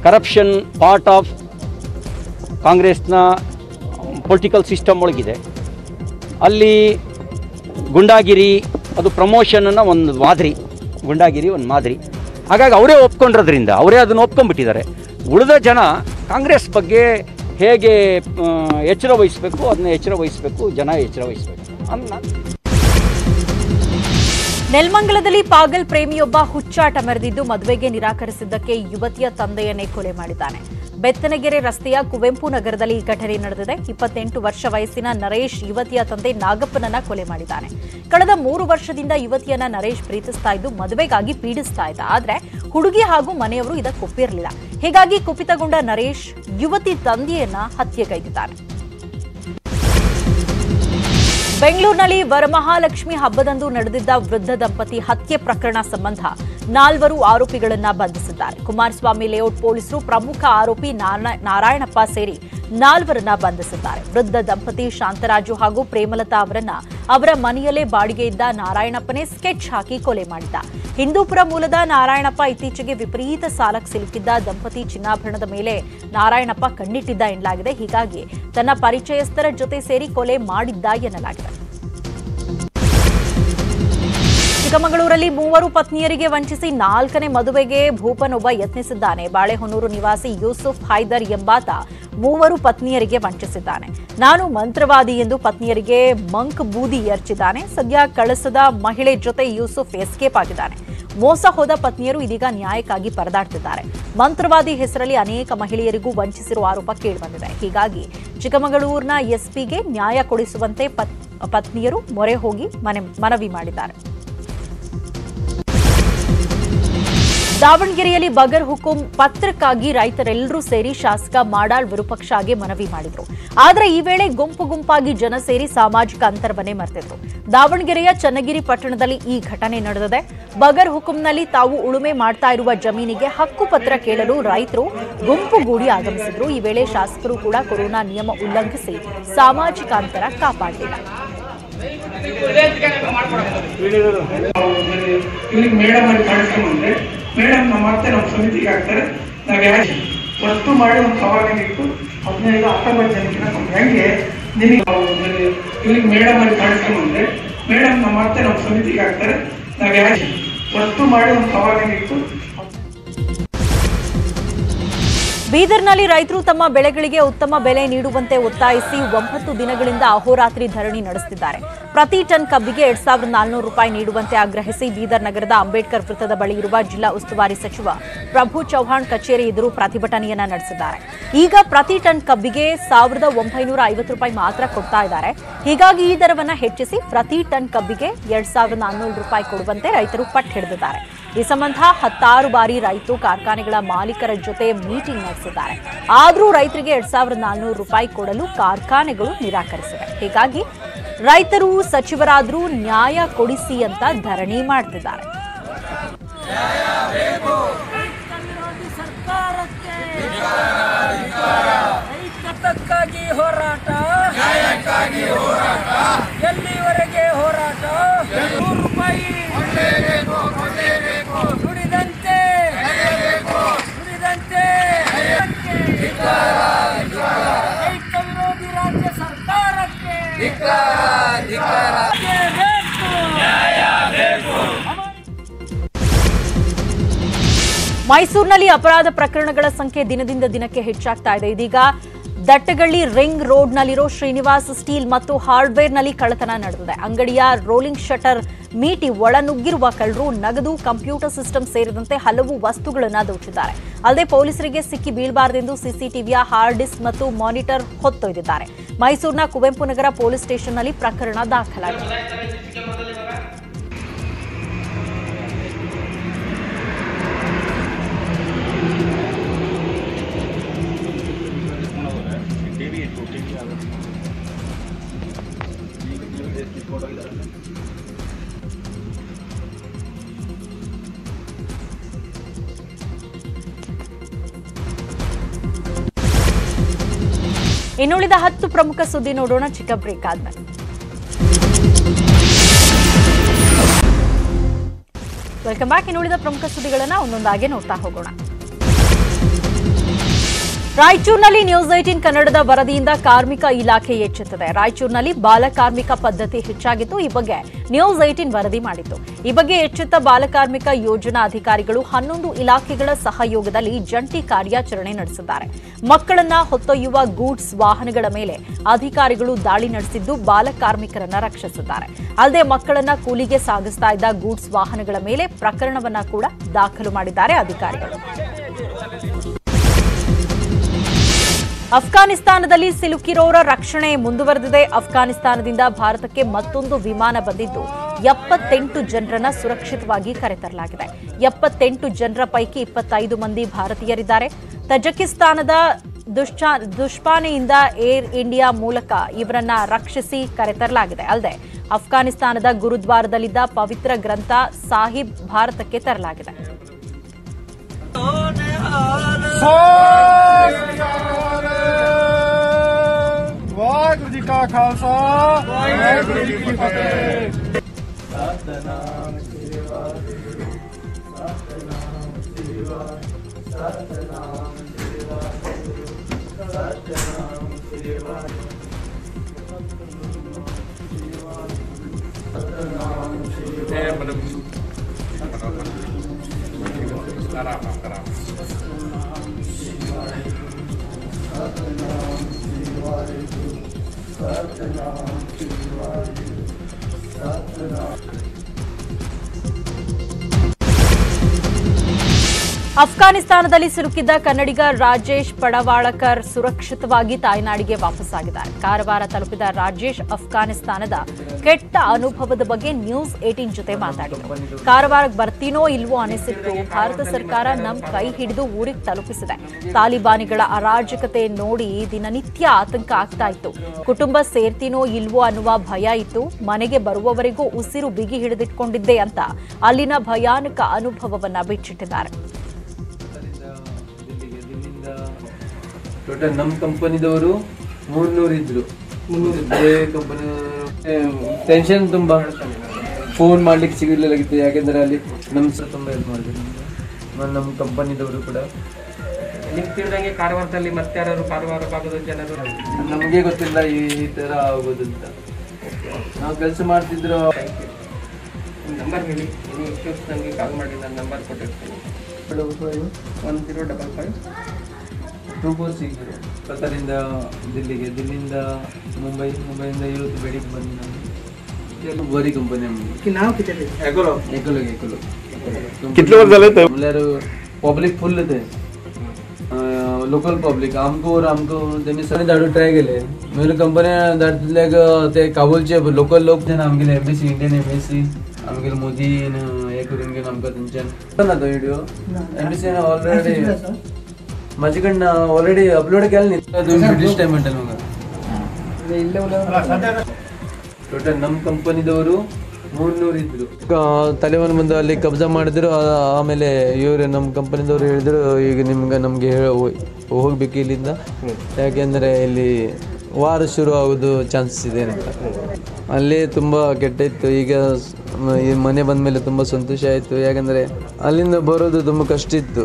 ಕರಪ್ಷನ್ ಪಾರ್ಟ್ ಆಫ್ ಕಾಂಗ್ರೆಸ್ನ ಪೊಲಿಟಿಕಲ್ ಸಿಸ್ಟಮ್ ಒಳಗಿದೆ. ಅಲ್ಲಿ ಗುಂಡಾಗಿರಿ ಅದು ಪ್ರಮೋಷನ್ನ ಒಂದು ಮಾದರಿ, ಗುಂಡಾಗಿರಿ ಒಂದು ಮಾದರಿ. ಹಾಗಾಗಿ ಅವರೇ ಒಪ್ಕೊಂಡಿರೋದ್ರಿಂದ ಅವರೇ ಅದನ್ನು ಒಪ್ಕೊಂಡ್ಬಿಟ್ಟಿದ್ದಾರೆ. ಉಳಿದ ಜನ ಕಾಂಗ್ರೆಸ್ ಬಗ್ಗೆ ಹೇಗೆ ಎಚ್ಚರ ವಹಿಸಬೇಕು ಅದನ್ನ ಎಚ್ಚರ ವಹಿಸಬೇಕು, ಜನ ಎಚ್ಚರ ವಹಿಸಬೇಕು. ನೆಲಮಂಗಲದಲ್ಲಿ ಪಾಗಲ್ ಪ್ರೇಮಿಯೊಬ್ಬ ಹುಚ್ಚಾಟ ಮೆರೆದಿದ್ದು ಮದುವೆಗೆ ನಿರಾಕರಿಸಿದ್ದಕ್ಕೆ ಯುವತಿಯ ತಂದೆಯನ್ನೇ ಕೊಲೆ ಮಾಡಿದ್ದಾನೆ. ಬೆತ್ತನಗೆರೆ ರಸ್ತೆಯ ಕುವೆಂಪು ನಗರದಲ್ಲಿ ಈ ಘಟನೆ ನಡೆದಿದೆ. 28 ವರ್ಷ ವಯಸ್ಸಿನ ನರೇಶ್ ಯುವತಿಯ ತಂದೆ ನಾಗಪ್ಪನನ್ನ ಕೊಲೆ ಮಾಡಿದ್ದಾನೆ. ಕಳೆದ 3 ವರ್ಷದಿಂದ ಯುವತಿಯನ್ನ ನರೇಶ್ ಪ್ರೀತಿಸ್ತಾ ಇದ್ದು ಮದುವೆಗಾಗಿ ಪೀಡಿಸ್ತಾ ಇದ್ದ. ಆದ್ರೆ ಹುಡುಗಿ ಹಾಗೂ ಮನೆಯವರು ಇದಕ್ಕೆ ಒಪ್ಪಿರಲಿಲ್ಲ. ಹೀಗಾಗಿ ಕುಪಿತಗೊಂಡ ನರೇಶ್ ಯುವತಿ ತಂದೆಯನ್ನ ಹತ್ಯೆಗೈದಿದ್ದಾನೆ. ಬೆಂಗಳೂರಿನಲ್ಲಿ ವರಮಹಾಲಕ್ಷ್ಮಿ ಹಬ್ಬದಂದು ನಡೆದಿದ್ದ ವೃದ್ಧ ದಂಪತಿ ಹತ್ಯೆ ಪ್ರಕರಣ ಸಂಬಂಧ 4 ಆರೋಪಿಗಳನ್ನ ಬಂಧಿಸಿದ್ದಾರೆ. ಕುಮಾರಸ್ವಾಮಿ ಲೇಔಟ್ ಪೊಲೀಸರು ಪ್ರಮುಖ ಆರೋಪಿ ನಾರಾಯಣಪ್ಪ ಸೇರಿ 4ರನ್ನ ಬಂಧಿಸಿದ್ದಾರೆ. ವೃದ್ಧ ದಂಪತಿ ಶಾಂತರಾಜು ಹಾಗೂ ಪ್ರೇಮಲತಾ ಅವರನ್ನ ಅವರ ಮನೆಯಲ್ಲೇ ಬಾಡಿಗೆ ಇದ್ದ ನಾರಾಯಣಪ್ಪನೇ ಸ್ಕೆಚ್ ಹಾಕಿ ಕೊಲೆ ಮಾಡಿದ್ದ. ಹಿಂದೂಪುರ ಮೂಲದ ನಾರಾಯಣಪ್ಪ ಇತ್ತೀಚೆಗೆ ವಿಪರೀತ ಸಾಲಕ್ಕೆ ಸಿಲುಕಿದ್ದ ದಂಪತಿ ಚಿನ್ನಾಭರಣದ ಮೇಲೆ ನಾರಾಯಣಪ್ಪ ಕಣ್ಣಿಟ್ಟಿದ್ದ ಎನ್ನಲಾಗಿದೆ. ಹೀಗಾಗಿ ತನ್ನ ಪರಿಚಯಸ್ಥರ ಜೊತೆ ಸೇರಿ ಕೊಲೆ ಮಾಡಿದ್ದ ಎನ್ನಲಾಗಿದೆ. ಚಿಕ್ಕಮಗಳೂರಲ್ಲಿ 3 ಪತ್ನಿಯರಿಗೆ ವಂಚಿಸಿ 4ನೇ ಮದುವೆಗೆ ಭೂಪನೊಬ್ಬ ಯತ್ನಿಸಿದ್ದಾನೆ. ಬಾಳೆಹೊನ್ನೂರು ನಿವಾಸಿ ಯೂಸುಫ್ ಹೈದರ್ ಎಂಬಾತ 3 ಪತ್ನಿಯರಿಗೆ ವಂಚಿಸಿದ್ದಾನೆ. ನಾನು ಮಂತ್ರವಾದಿ ಎಂದು ಪತ್ನಿಯರಿಗೆ ಮಂಕ್ ಬೂದಿ ಎರಚಿದ್ದಾನೆ. ಸದ್ಯ ಕಳಸದ ಮಹಿಳೆ ಜೊತೆ ಯೂಸುಫ್ ಎಸ್ಕೇಪ್ ಆಗಿದ್ದಾನೆ. ಮೋಸ ಹೋದ ಪತ್ನಿಯರು ಇದೀಗ ನ್ಯಾಯಕ್ಕಾಗಿ ಪರದಾಡ್ತಿದ್ದಾರೆ. ಮಂತ್ರವಾದಿ ಹೆಸರಲ್ಲಿ ಅನೇಕ ಮಹಿಳೆಯರಿಗೂ ವಂಚಿಸಿರುವ ಆರೋಪ ಕೇಳಿಬಂದಿದೆ. ಹೀಗಾಗಿ ಚಿಕ್ಕಮಗಳೂರಿನ ಎಸ್ಪಿಗೆ ನ್ಯಾಯ ಕೊಡಿಸುವಂತೆ ಪತ್ನಿಯರು ಮೊರೆ ಹೋಗಿ ಮನವಿ ಮಾಡಿದ್ದಾರೆ. ದಾವಣಗೆರೆಯಲ್ಲಿ ಬಗರ್ ಹುಕುಂ ಪತ್ರಕ್ಕಾಗಿ ರೈತರೆಲ್ಲರೂ ಸೇರಿ ಶಾಸಕ ಮಾಡಾಳ್ ವಿರೂಪಾಕ್ಷಗೆ ಮನವಿ ಮಾಡಿದ್ರು. ಆದರೆ ಈ ವೇಳೆ ಗುಂಪಾಗಿ ಜನ ಸೇರಿ ಸಾಮಾಜಿಕ ಅಂತರವನ್ನೇ ಮರೆತಿದ್ರು. ದಾವಣಗೆರೆಯ ಚನ್ನಗಿರಿ ಪಟ್ಟಣದಲ್ಲಿ ಈ ಘಟನೆ ನಡೆದಿದೆ. ಬಗರ್ ಹುಕುಂನಲ್ಲಿ ತಾವು ಉಳುಮೆ ಮಾಡ್ತಾ ಇರುವ ಜಮೀನಿಗೆ ಹಕ್ಕುಪತ್ರ ಕೇಳಲು ರೈತರು ಗುಂಪುಗೂಡಿ ಆಗಮಿಸಿದ್ರು. ಈ ವೇಳೆ ಶಾಸಕರು ಕೂಡ ಕೊರೋನಾ ನಿಯಮ ಉಲ್ಲಂಘಿಸಿ ಸಾಮಾಜಿಕ ಅಂತರ ಕಾಪಾಡಲಿಲ್ಲ. ಮೇಡಮ್ ಮೇಡಮ್ ನಮ್ಮ ಮತ್ತೆ ನಮ್ಮ ಸಮಿತಿಗೆ ಹಾಕ್ತಾರೆ. ನಾವು ಯಾಕೆ ಒಟ್ಟು ಮಾಡಿ ಒಂದು ಸವಾಲಿಗೆ ಇಟ್ಟು 15-19 ಜನಕ್ಕಿಂತ ನಮ್ಗೆ ಹೆಂಗೆ ನಿನಗೆ ಇಲ್ಲಿಗೆ ಮೇಡಮ್ ಅಲ್ಲಿ ಕಾಣಿಸ್ಕೊಂಡ್ಬಂದ್ರೆ ಮೇಡಮ್ ನಮ್ಮ ಮತ್ತೆ ನಮ್ಮ ಸಮಿತಿಗೆ ಹಾಕ್ತಾರೆ. ನಾವು ಯಾಕೆ ಒಟ್ಟು ಮಾಡಿ ಒಂದು ಸವಾಲಿಗೆ ಇಟ್ಟು. ಬೀದರ್ನಲ್ಲಿ ರೈತರು ತಮ್ಮ ಬೆಳೆಗಳಿಗೆ ಉತ್ತಮ ಬೆಲೆ ನೀಡುವಂತೆ ಒತ್ತಾಯಿಸಿ 9 ದಿನಗಳಿಂದ ಅಹೋರಾತ್ರಿ ಧರಣಿ ನಡೆಸುತ್ತಿದ್ದಾರೆ. ಪ್ರತಿ ಟನ್ ಕಬ್ಬಿಗೆ 2,400 ರೂಪಾಯಿ ನೀಡುವಂತೆ ಆಗ್ರಹಿಸಿ ಬೀದರ್ ನಗರದ ಅಂಬೇಡ್ಕರ್ ವೃತ್ತದ ಬಳಿ ಇರುವ ಜಿಲ್ಲಾ ಉಸ್ತುವಾರಿ ಸಚಿವ ಪ್ರಭು ಚೌಹಾಣ್ ಕಚೇರಿ ಎದುರು ಪ್ರತಿಭಟನೆಯನ್ನ ನಡೆಸಿದ್ದಾರೆ. ಈಗ ಪ್ರತಿ ಟನ್ ಕಬ್ಬಿಗೆ 1,950 ರೂಪಾಯಿ ಮಾತ್ರ ಕೊಡ್ತಾ ಇದ್ದಾರೆ. ಹೀಗಾಗಿ ಈ ದರವನ್ನು ಹೆಚ್ಚಿಸಿ ಪ್ರತಿ ಟನ್ ಕಬ್ಬಿಗೆ 2,400 ರೂಪಾಯಿ ಕೊಡುವಂತೆ ರೈತರು ಪಟ್ಟು ಹಿಡಿದಿದ್ದಾರೆ. ಈ ಸಂಬಂಧ 10 ಬಾರಿ ರೈತರು ಕಾರ್ಖಾನೆಗಳ ಮಾಲೀಕರ ಜೊತೆ ಮೀಟಿಂಗ್ ನಡೆಸಿದ್ದಾರೆ. ಆದರೂ ರೈತರಿಗೆ 2,400 ರೂಪಾಯಿ ಕೊಡಲು ಕಾರ್ಖಾನೆಗಳು ನಿರಾಕರಿಸಿವೆ. ಹೀಗಾಗಿ ರೈತರು ಸಚಿವರಾದರೂ ನ್ಯಾಯ ಕೊಡಿಸಿ ಅಂತ ಧರಣಿ ಮಾಡ್ತಿದ್ದಾರೆ. ಹೋರಾಟ ಎಲ್ಲಿವರೆಗೆ ಹೋರಾಟ? 100 ರೂಪಾಯಿ ದುಡಿದಂತೆ ರೈತ ವಿರೋಧಿ ರಾಜ್ಯ ಸರ್ಕಾರಕ್ಕೆ ಮೈಸೂರಿನಲ್ಲಿ ಅಪರಾಧ ಪ್ರಕರಣಗಳ ಸಂಖ್ಯೆ ದಿನದಿಂದ ದಿನಕ್ಕೆ ಹೆಚ್ಚಾಗ್ತಾ ಇದೆ. ಇದೀಗ ದಟ್ಟಗಳ್ಳಿ ರಿಂಗ್ ರೋಡ್ನಲ್ಲಿರೋ ಶ್ರೀನಿವಾಸ್ ಸ್ಟೀಲ್ ಮತ್ತು ಹಾರ್ಡ್ವೇರ್ನಲ್ಲಿ ಕಳ್ಳತನ ನಡೆದಿದೆ. ಅಂಗಡಿಯ ರೋಲಿಂಗ್ ಶಟರ್ ಮೀಟಿ ಒಳನುಗ್ಗಿರುವ ಕಳ್ಳರು ನಗದು, ಕಂಪ್ಯೂಟರ್ ಸಿಸ್ಟಮ್ ಸೇರಿದಂತೆ ಹಲವು ವಸ್ತುಗಳನ್ನು ದೋಚಿದ್ದಾರೆ. ಅಲ್ಲದೆ ಪೊಲೀಸರಿಗೆ ಸಿಕ್ಕಿ ಬೀಳಬಾರದೆಂದು ಸಿಸಿಟಿವಿಯ ಹಾರ್ಡ್ ಡಿಸ್ಕ್ ಮತ್ತು ಮಾನಿಟರ್ ಹೊತ್ತೊಯ್ದಿದ್ದಾರೆ. ಮೈಸೂರಿನ ಕುವೆಂಪು ನಗರ ಪೊಲೀಸ್ ಸ್ಟೇಷನ್ನಲ್ಲಿ ಪ್ರಕರಣ ದಾಖಲಾಗಿದೆ. ಇನ್ನುಳಿದ 10 ಪ್ರಮುಖ ಸುದ್ದಿ ನೋಡೋಣ ಚಿಕ್ಕ ಬ್ರೇಕ್ ಆದ್ಮೇಲೆ. Welcome back. ಇನ್ನುಳಿದ ಪ್ರಮುಖ ಸುದ್ದಿಗಳನ್ನ ಒಂದೊಂದಾಗಿ ನೋಡ್ತಾ ಹೋಗೋಣ. ರಾಯಚೂರಿನಲ್ಲಿ ನ್ಯೂಸ್ 18 ಕನ್ನಡದ ವರದಿಯಿಂದ ಕಾರ್ಮಿಕ ಇಲಾಖೆ ಎಚ್ಚೆತ್ತಿದೆ. ರಾಯಚೂರಿನಲ್ಲಿ ಬಾಲಕಾರ್ಮಿಕ ಪದ್ಧತಿ ಹೆಚ್ಚಾಗಿತ್ತು. ಈ ಬಗ್ಗೆ ನ್ಯೂಸ್ 18 ವರದಿ ಮಾಡಿತ್ತು. ಈ ಬಗ್ಗೆ ಎಚ್ಚೆತ್ತ ಬಾಲಕಾರ್ಮಿಕ ಯೋಜನಾ ಅಧಿಕಾರಿಗಳು 11 ಇಲಾಖೆಗಳ ಸಹಯೋಗದಲ್ಲಿ ಜಂಟಿ ಕಾರ್ಯಾಚರಣೆ ನಡೆಸಿದ್ದಾರೆ. ಮಕ್ಕಳನ್ನ ಹೊತ್ತೊಯ್ಯುವ ಗೂಡ್ಸ್ ವಾಹನಗಳ ಮೇಲೆ ಅಧಿಕಾರಿಗಳು ದಾಳಿ ನಡೆಸಿದ್ದು ಬಾಲಕಾರ್ಮಿಕರನ್ನ ರಕ್ಷಿಸಿದ್ದಾರೆ. ಅಲ್ಲದೆ ಮಕ್ಕಳನ್ನ ಕೂಲಿಗೆ ಸಾಗಿಸ್ತಾ ಇದ್ದ ಗೂಡ್ಸ್ ವಾಹನಗಳ ಮೇಲೆ ಪ್ರಕರಣವನ್ನ ಕೂಡ ದಾಖಲು ಮಾಡಿದ್ದಾರೆ ಅಧಿಕಾರಿಗಳು. ಅಫ್ಘಾನಿಸ್ತಾನದಲ್ಲಿ ಸಿಲುಕಿರೋರ ರಕ್ಷಣೆ ಮುಂದುವರೆದಿದೆ. ಅಫ್ಘಾನಿಸ್ತಾನದಿಂದ ಭಾರತಕ್ಕೆ ಮತ್ತೊಂದು ವಿಮಾನ ಬಂದಿದ್ದು 78 ಜನರನ್ನ ಸುರಕ್ಷಿತವಾಗಿ ಕರೆತರಲಾಗಿದೆ. 78 ಜನರ ಪೈಕಿ 25 ಮಂದಿ ಭಾರತೀಯರಿದ್ದಾರೆ. ತಜಕಿಸ್ತಾನದ ದುಷ್ಪಾನೆಯಿಂದ ಏರ್ ಇಂಡಿಯಾ ಮೂಲಕ ಇವರನ್ನ ರಕ್ಷಿಸಿ ಕರೆತರಲಾಗಿದೆ. ಅಲ್ಲದೆ ಅಫ್ಘಾನಿಸ್ತಾನದ ಗುರುದ್ವಾರದಲ್ಲಿದ್ದ ಪವಿತ್ರ ಗ್ರಂಥ ಸಾಹಿಬ್ ಭಾರತಕ್ಕೆ ತರಲಾಗಿದೆ. ਵਾਹਿਗੁਰੂ ਜੀ ਕਾ ਖਾਲਸਾ ਵਾਹਿਗੁਰੂ ਜੀ ਕੀ ਫਤਿਹ। ਸਤਨਾਮ ਸ੍ਰੀ ਵਾਹਿਗੁਰੂ ਸਤਨਾਮ ਸ੍ਰੀ ਵਾਹਿਗੁਰੂ ਸਤਨਾਮ ਸ੍ਰੀ ਵਾਹਿਗੁਰੂ ਸਤਨਾਮ ਸ੍ਰੀ ಅಫ್ಘಾನಿಸ್ತಾನದಲ್ಲಿ ಸಿಲುಕಿದ್ದ ಕನ್ನಡಿಗ ರಾಜೇಶ್ ಪಡವಾಳಕರ್ ಸುರಕ್ಷಿತವಾಗಿ ತಾಯ್ನಾಡಿಗೆ ವಾಪಸ್ಸಾಗಿದ್ದಾರೆ. ಕಾರವಾರ ತಲುಪಿದ ರಾಜೇಶ್ ಅಫ್ಘಾನಿಸ್ತಾನದ ಕೆಟ್ಟ ಅನುಭವದ ಬಗ್ಗೆ ನ್ಯೂಸ್ 18 ಜೊತೆ ಮಾತಾಡಿದರು. ಕಾರವಾರಕ್ಕೆ ಬರ್ತೀನೋ ಇಲ್ವೋ ಅನಿಸಿತ್ತು. ಭಾರತ ಸರ್ಕಾರ ನಮ್ಮ ಕೈ ಹಿಡಿದು ಊರಿಗೆ ತಲುಪಿಸಿದೆ. ತಾಲಿಬಾನಿಗಳ ಅರಾಜಕತೆ ನೋಡಿ ದಿನನಿತ್ಯ ಆತಂಕ ಆಗ್ತಾ ಇತ್ತು. ಕುಟುಂಬ ಸೇರ್ತೀನೋ ಇಲ್ವೋ ಅನ್ನುವ ಭಯ ಇತ್ತು. ಮನೆಗೆ ಬರುವವರೆಗೂ ಉಸಿರು ಬಿಗಿ ಹಿಡಿದಿಟ್ಕೊಂಡಿದ್ದೆ ಅಂತ ಅಲ್ಲಿನ ಭಯಾನಕ ಅನುಭವವನ್ನ ಬಿಚ್ಚಿಟ್ಟಿದ್ದಾರೆ. ಟೋಟಲ್ ನಮ್ಮ ಕಂಪನಿದವರು 300 ಇದ್ರು. ಬೇರೆ ಕಂಪನಿ ಟೆನ್ಷನ್ ತುಂಬ, ಫೋನ್ ಮಾಡ್ಲಿಕ್ಕೆ ಸಿಗಲಿಲ್ಲಾಗಿತ್ತು. ಯಾಕೆಂದ್ರೆ ಅಲ್ಲಿ ನಮ್ಮ ಸಹ ತುಂಬ ಹೆಲ್ಪ್ ಮಾಡಿದ್ರು. ನಮ್ಮ ಕಂಪನಿದವರು ಕೂಡ. ನಿಮ್ಗೆ ತಿಳಿದಂಗೆ ಕಾರವಾರದಲ್ಲಿ ಮತ್ತೆ ಯಾರು ಕಾರವಾರ ಭಾಗದ ಜನರು ನಮಗೆ ಗೊತ್ತಿಲ್ಲ ಈ ಥರ ಆಗೋದು ಅಂತ. ನಾವು ಕೆಲಸ ಮಾಡ್ತಿದ್ರು. ನಂಬರ್ ಹೇಳಿ, ನೀವು ಇಶ್ಯೂಸ್ ನನಗೆ ಕಾಲ್ ಮಾಡಿ, ನಾನು ನಂಬರ್ ಕೊಟ್ಟಿರ್ತೀನಿ. 102460 ಕತರಿಂದ ದಿಲ್ಲಿಗೆ, ದಿಲ್ಲಿಂದ ಮುಂಬೈಯಿಂದ ಇವತ್ತು ಬೆಳಿಗ್ಗೆ ಬಂದು ನಾನು बड़ी कंपनी एकोलो कितने वर्ष झाले ते पब्लिक फुल थे लोकल पब्लिक आमको त्यांनी सगळे धाडून ट्राय केले. मेरे कंपनी धाडलेक ते काबूलचे लोकल लोक ते आमगेले एमबीसी इंडियन एमबीसी आमगेले मोदी हे करून घेऊन आमकां तेंच्यान ना तो व्हिडिओ एमबीसी ऑलरेडी माझ्याकडनं ऑलरेडी अपलोड केला न्ही. तुम्ही ब्रिटिश टाइम म्हणटाल म्हाका ಟೋಟಲ್ ನಮ್ಮ ಕಂಪನಿದವರು 300 ಇದ್ರು. ತಲೆವನ್ ಬಂದು ಅಲ್ಲಿ ಕಬ್ಜಾ ಮಾಡಿದ್ರು. ಆಮೇಲೆ ಇವರು ನಮ್ಮ ಕಂಪನಿದವರು ಹೇಳಿದ್ರು ಈಗ ನಮಗೆ ಹೋಗ್ಬೇಕು ಇಲ್ಲಿಂದ, ಯಾಕೆಂದರೆ ಇಲ್ಲಿ ವಾರ ಶುರು ಆಗೋದು ಚಾನ್ಸಸ್ ಇದೆ ಅಂತ. ಅಲ್ಲಿ ತುಂಬ ಕೆಟ್ಟಿತ್ತು. ಈಗ ಈ ಮನೆ ಬಂದ ಮೇಲೆ ತುಂಬ ಸಂತೋಷ ಆಯಿತು, ಯಾಕೆಂದರೆ ಅಲ್ಲಿಂದ ಬರೋದು ತುಂಬ ಕಷ್ಟ ಇತ್ತು.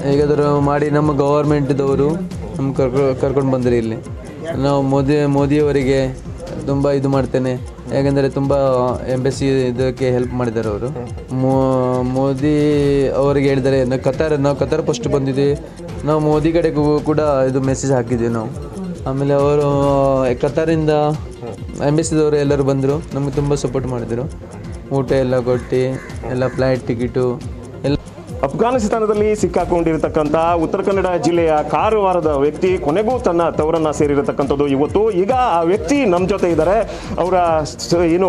ಹೇಗಾದರೂ ಮಾಡಿ ನಮ್ಮ ಗವರ್ಮೆಂಟ್ದವರು ನಮ್ಗೆ ಕರ್ಕೊಂಡು ಬಂದ್ರಿ ಇಲ್ಲಿ. ನಾವು ಮೋದಿಯವರಿಗೆ ತುಂಬ ಇದು ಮಾಡ್ತೇನೆ, ಯಾಕೆಂದರೆ ತುಂಬ ಎಂಬೆಸಿ ಇದಕ್ಕೆ ಹೆಲ್ಪ್ ಮಾಡಿದ್ದಾರೆ ಅವರು. ಮೋದಿ ಅವರಿಗೆ ಹೇಳಿದ್ದಾರೆ ನಾವು ಕತಾರ್ ಫಸ್ಟ್ ಬಂದಿದ್ದೀವಿ, ನಾವು ಮೋದಿ ಕಡೆಗೂ ಕೂಡ ಇದು ಮೆಸೇಜ್ ಹಾಕಿದ್ದೀವಿ ನಾವು. ಆಮೇಲೆ ಅವರು ಕತಾರಿಂದ ಎಂಬೆಸಿದವರು ಎಲ್ಲರೂ ಬಂದರು, ನಮಗೆ ತುಂಬ ಸಪೋರ್ಟ್ ಮಾಡಿದರು. ಊಟ ಎಲ್ಲ ಕೊಟ್ಟು ಎಲ್ಲ ಫ್ಲೈಟ್ ಟಿಕೆಟು ಎಲ್ಲ. ಅಫ್ಘಾನಿಸ್ತಾನದಲ್ಲಿ ಸಿಕ್ಕಾಕೊಂಡಿರತಕ್ಕಂಥ ಉತ್ತರ ಕನ್ನಡ ಜಿಲ್ಲೆಯ ಕಾರವಾರದ ವ್ಯಕ್ತಿ ಕೊನೆಗೂ ತನ್ನ ತವರನ್ನು ಸೇರಿರತಕ್ಕಂಥದ್ದು ಇವತ್ತು. ಈಗ ಆ ವ್ಯಕ್ತಿ ನಮ್ಮ ಜೊತೆ ಇದ್ದಾರೆ. ಅವರ ಏನು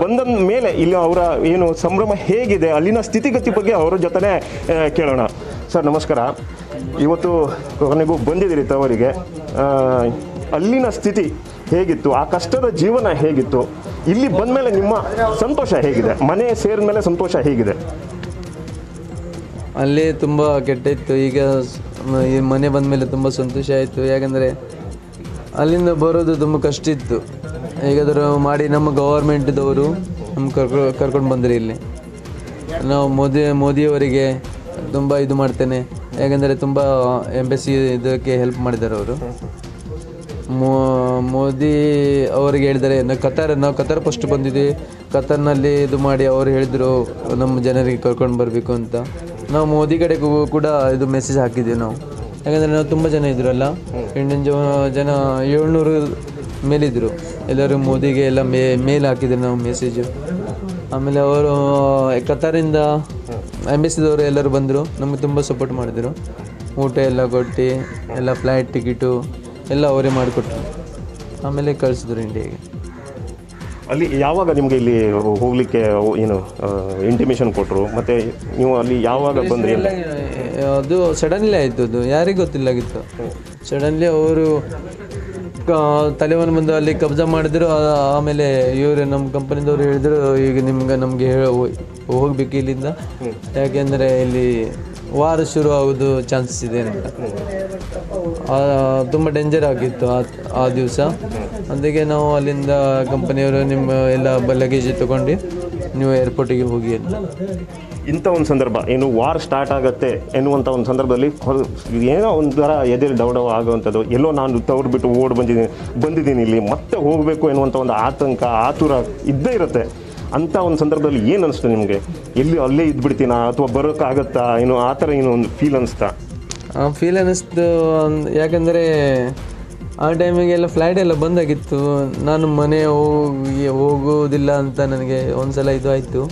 ಬಂದ ಮೇಲೆ ಇಲ್ಲಿ ಅವರ ಏನು ಸಂಭ್ರಮ ಹೇಗಿದೆ, ಅಲ್ಲಿನ ಸ್ಥಿತಿಗತಿ ಬಗ್ಗೆ ಅವರ ಜೊತೆ ಕೇಳೋಣ. ಸರ್ ನಮಸ್ಕಾರ. ಇವತ್ತು ಕೊನೆಗೂ ಬಂದಿದ್ದೀರಿ ತವರಿಗೆ. ಅಲ್ಲಿನ ಸ್ಥಿತಿ ಹೇಗಿತ್ತು, ಆ ಕಷ್ಟದ ಜೀವನ ಹೇಗಿತ್ತು, ಇಲ್ಲಿ ಬಂದ ಮೇಲೆ ನಿಮ್ಮ ಸಂತೋಷ ಹೇಗಿದೆ, ಮನೆ ಸೇರಿದ ಮೇಲೆ ಸಂತೋಷ ಹೇಗಿದೆ? ಅಲ್ಲಿ ತುಂಬ ಕೆಟ್ಟಿತ್ತು. ಈಗ ಈ ಮನೆ ಬಂದ ಮೇಲೆ ತುಂಬ ಸಂತೋಷ ಆಯಿತು, ಯಾಕೆಂದರೆ ಅಲ್ಲಿಂದ ಬರೋದು ತುಂಬ ಕಷ್ಟ ಇತ್ತು. ಹೇಗಾದರೂ ಮಾಡಿ ನಮ್ಮ ಗವರ್ಮೆಂಟ್ದವರು ನಮ್ಗೆ ಕರ್ಕೊಂಡು ಬಂದ್ರಿ ಇಲ್ಲಿ. ನಾವು ಮೋದಿಯವರಿಗೆ ತುಂಬ ಇದು ಮಾಡ್ತೇನೆ, ಯಾಕೆಂದರೆ ತುಂಬ ಎಂಬೆಸಿ ಇದಕ್ಕೆ ಹೆಲ್ಪ್ ಮಾಡಿದ್ದಾರೆ ಅವರು. ಮೋದಿ ಅವರಿಗೆ ಹೇಳಿದ್ದಾರೆ ನಾವು ಕತಾರ್ ಫಸ್ಟ್ ಬಂದಿದ್ದೀವಿ, ಕತಾರ್ನಲ್ಲಿ ಇದು ಮಾಡಿ ಅವರು ಹೇಳಿದರು ನಮ್ಮ ಜನರಿಗೆ ಕರ್ಕೊಂಡು ಬರಬೇಕು ಅಂತ. ನಾವು ಮೋದಿ ಕಡೆಗೂ ಕೂಡ ಇದು ಮೆಸೇಜ್ ಹಾಕಿದ್ದೀವಿ ನಾವು, ಯಾಕಂದರೆ ನಾವು ತುಂಬ ಜನ ಇದ್ರಲ್ಲ, ಇಂಡಿಯನ್ ಜನ 700 ಮೇಲಿದ್ದರು. ಎಲ್ಲರೂ ಮೋದಿಗೆ ಎಲ್ಲ ಮೇಲ್ ಹಾಕಿದ್ರು ನಾವು ಮೆಸೇಜು. ಆಮೇಲೆ ಅವರು ಕತಾರಿಂದ ಎಂಬೆಸಿದವರು ಎಲ್ಲರೂ ಬಂದರು, ನಮಗೆ ತುಂಬ ಸಪೋರ್ಟ್ ಮಾಡಿದರು. ಊಟ ಎಲ್ಲ ಕೊಟ್ಟು ಎಲ್ಲ ಫ್ಲೈಟ್ ಟಿಕೆಟು ಎಲ್ಲ ಅವರೇ ಮಾಡಿಕೊಟ್ರು. ಆಮೇಲೆ ಕಳಿಸಿದ್ರು ಇಂಡಿಯಾಗೆ. ಅಲ್ಲಿ ಯಾವಾಗ ನಿಮಗೆ ಇಲ್ಲಿ ಹೋಗಲಿಕ್ಕೆ ಏನು ಇಂಟಿಮೇಷನ್ ಕೊಟ್ಟರು, ಮತ್ತು ನೀವು ಅಲ್ಲಿ ಯಾವಾಗ ಬಂದ್ರಿ? ಅದು ಸಡನ್ಲಿ ಆಯಿತು, ಅದು ಯಾರಿಗೂ ಗೊತ್ತಿಲ್ಲಾಗಿತ್ತು. ಸಡನ್ಲಿ ಅವರು ತಲೆವನ್ ಬಂದು ಅಲ್ಲಿ ಕಬ್ಜಾ ಮಾಡಿದ್ರು. ಆಮೇಲೆ ಇವರು ನಮ್ಮ ಕಂಪನಿದವರು ಹೇಳಿದ್ರು ಈಗ ನಮಗೆ ಹೋಗ್ಬೇಕು ಇಲ್ಲಿಂದ, ಯಾಕೆಂದರೆ ಇಲ್ಲಿ ವಾರ ಶುರು ಆಗೋದು ಚಾನ್ಸಸ್ ಇದೆ ಅಂತ. ತುಂಬ ಡೇಂಜರ್ ಆಗಿತ್ತು ಆ ದಿವಸ. ಅದಕ್ಕೆ ನಾವು ಅಲ್ಲಿಂದ ಕಂಪನಿಯವರು ನಿಮ್ಮ ಎಲ್ಲ ಲಗೇಜ್ ತೊಗೊಂಡು ನೀವು ಏರ್ಪೋರ್ಟಿಗೆ ಹೋಗಿ ಅಂತ. ಇಂಥ ಒಂದು ಸಂದರ್ಭ ಏನು ವಾರ್ ಸ್ಟಾರ್ಟ್ ಆಗುತ್ತೆ ಎನ್ನುವಂಥ ಒಂದು ಸಂದರ್ಭದಲ್ಲಿ ಏನೋ ಒಂಥರ ಎದೆಯಲ್ಲಿ ದೌಡವ ಆಗುವಂಥದ್ದು, ಎಲ್ಲೋ ನಾನು ತವ್ರು ಬಿಟ್ಟು ಬಂದಿದ್ದೀನಿ ಇಲ್ಲಿ ಮತ್ತೆ ಹೋಗಬೇಕು ಎನ್ನುವಂಥ ಒಂದು ಆತಂಕ ಆತುರ ಇದ್ದೇ ಇರುತ್ತೆ. ಅಂಥ ಒಂದು ಸಂದರ್ಭದಲ್ಲಿ ಏನು ಅನಿಸ್ತು ನಿಮಗೆ? ಅಲ್ಲೇ ಇದ್ಬಿಡ್ತೀನಾ ಅಥವಾ ಬರೋಕ್ಕಾಗತ್ತಾ, ಏನು ಆ ಥರ ಏನೋ ಒಂದು ಫೀಲ್ ಅನಿಸ್ತಾ? ಫೀಲ್ ಅನ್ನಿಸ್ತು, ಯಾಕಂದರೆ ಆ ಟೈಮಿಗೆಲ್ಲ ಫ್ಲೈಟ್ ಎಲ್ಲ ಬಂದಾಗಿತ್ತು. ನಾನು ಮನೆ ಹೋಗೋದಿಲ್ಲ ಅಂತ ನನಗೆ ಒಂದು ಸಲ ಇದು ಆಯಿತು.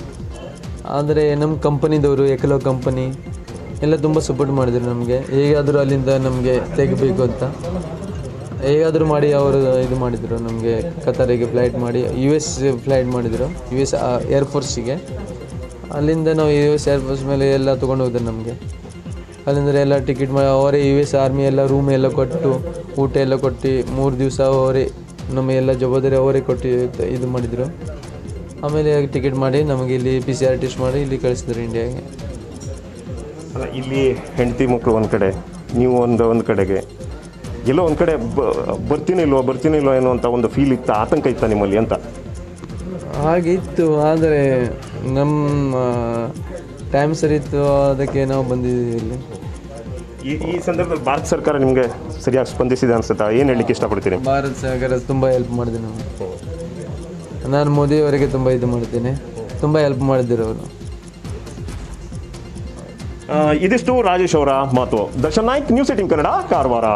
ಆದರೆ ನಮ್ಮ ಕಂಪನಿದವರು ಎಕಲೋ ಕಂಪನಿ ಎಲ್ಲ ತುಂಬ ಸಪೋರ್ಟ್ ಮಾಡಿದರು ನಮಗೆ. ಹೇಗಾದರೂ ಅಲ್ಲಿಂದ ನಮಗೆ ತೆಗಿಬೇಕು ಅಂತ ಹೇಗಾದರೂ ಮಾಡಿ ಅವರು ಇದು ಮಾಡಿದರು. ನಮಗೆ ಕತಾರಿಗೆ ಫ್ಲೈಟ್ ಮಾಡಿ US ಫ್ಲೈಟ್ ಮಾಡಿದರು, US ಏರ್ಫೋರ್ಸಿಗೆ. ಅಲ್ಲಿಂದ ನಾವು US ಏರ್ಫೋರ್ಸ್ ಮೇಲೆ ಎಲ್ಲ ತೊಗೊಂಡು ಹೋದ್ರು ನಮಗೆ. ಅಲ್ಲಿಂದ ಎಲ್ಲ ಟಿಕೆಟ್ ಮಾಡಿ ಅವರೇ US ಆರ್ಮಿ ಎಲ್ಲ ರೂಮ್ ಎಲ್ಲ ಕೊಟ್ಟು ಊಟ ಎಲ್ಲ ಕೊಟ್ಟು 3 ದಿವಸ ಅವರೇ ನಮ್ಮ ಎಲ್ಲ ಜವಾಬ್ದಾರಿ ಅವರೇ ಕೊಟ್ಟು ಇದು ಮಾಡಿದರು. ಆಮೇಲೆ ಟಿಕೆಟ್ ಮಾಡಿ ನಮಗೆ ಇಲ್ಲಿ PCR ಟೆಸ್ಟ್ ಮಾಡಿ ಇಲ್ಲಿ ಕಳಿಸಿದ್ರು ಇಂಡಿಯಾಗೆ. ಅಲ್ಲ, ಇಲ್ಲಿ ಹೆಂಡತಿ ಮಕ್ಕಳು ಒಂದು ಕಡೆ, ನೀವು ಒಂದು ಕಡೆಗೆ, ಎಲ್ಲೋ ಒಂದು ಕಡೆ ಬರ್ತೀನಿ ಇಲ್ವೋ ಅನ್ನುವಂಥ ಒಂದು ಫೀಲ್ ಇತ್ತು, ಆತಂಕ ಇತ್ತ ನಿಮ್ಮಲ್ಲಿ ಅಂತ? ಹಾಗಿತ್ತು. ಆದರೆ ನಮ್ಮ ಟೈಮ್ ಸರಿ ಇತ್ತು, ಅದಕ್ಕೆ ನಾವು ಬಂದಿದ್ದೀವಿ ಇಲ್ಲಿ. ಈ ಸಂದರ್ಭದಲ್ಲಿ ಭಾರತ ಸರ್ಕಾರ ನಿಮಗೆ ಸರಿಯಾಗಿ ಸ್ಪಂದಿಸಿದೆ ಅನ್ಸುತ್ತಾ? ಏನು ಹೇಳಲಿಕ್ಕೆ ಇಷ್ಟಪಡ್ತೀನಿ? ಭಾರತ ಸರ್ಕಾರ ತುಂಬ ಹೆಲ್ಪ್ ಮಾಡಿದೆ ನಾವು. ನಾನು ಮೋದಿಯವರಿಗೆ ತುಂಬ ಇದು ಮಾಡ್ತೇನೆ, ತುಂಬ ಹೆಲ್ಪ್ ಮಾಡಿದ್ದಾರೆ ಅವರು. ಇದಿಷ್ಟು ರಾಜೇಶ್ ಅವರ ಮಾತು. ದರ್ಶನ್ ನಾಯ್ಕ್, ನ್ಯೂಸ್ 18 ಕನ್ನಡ, ಕಾರವಾರ.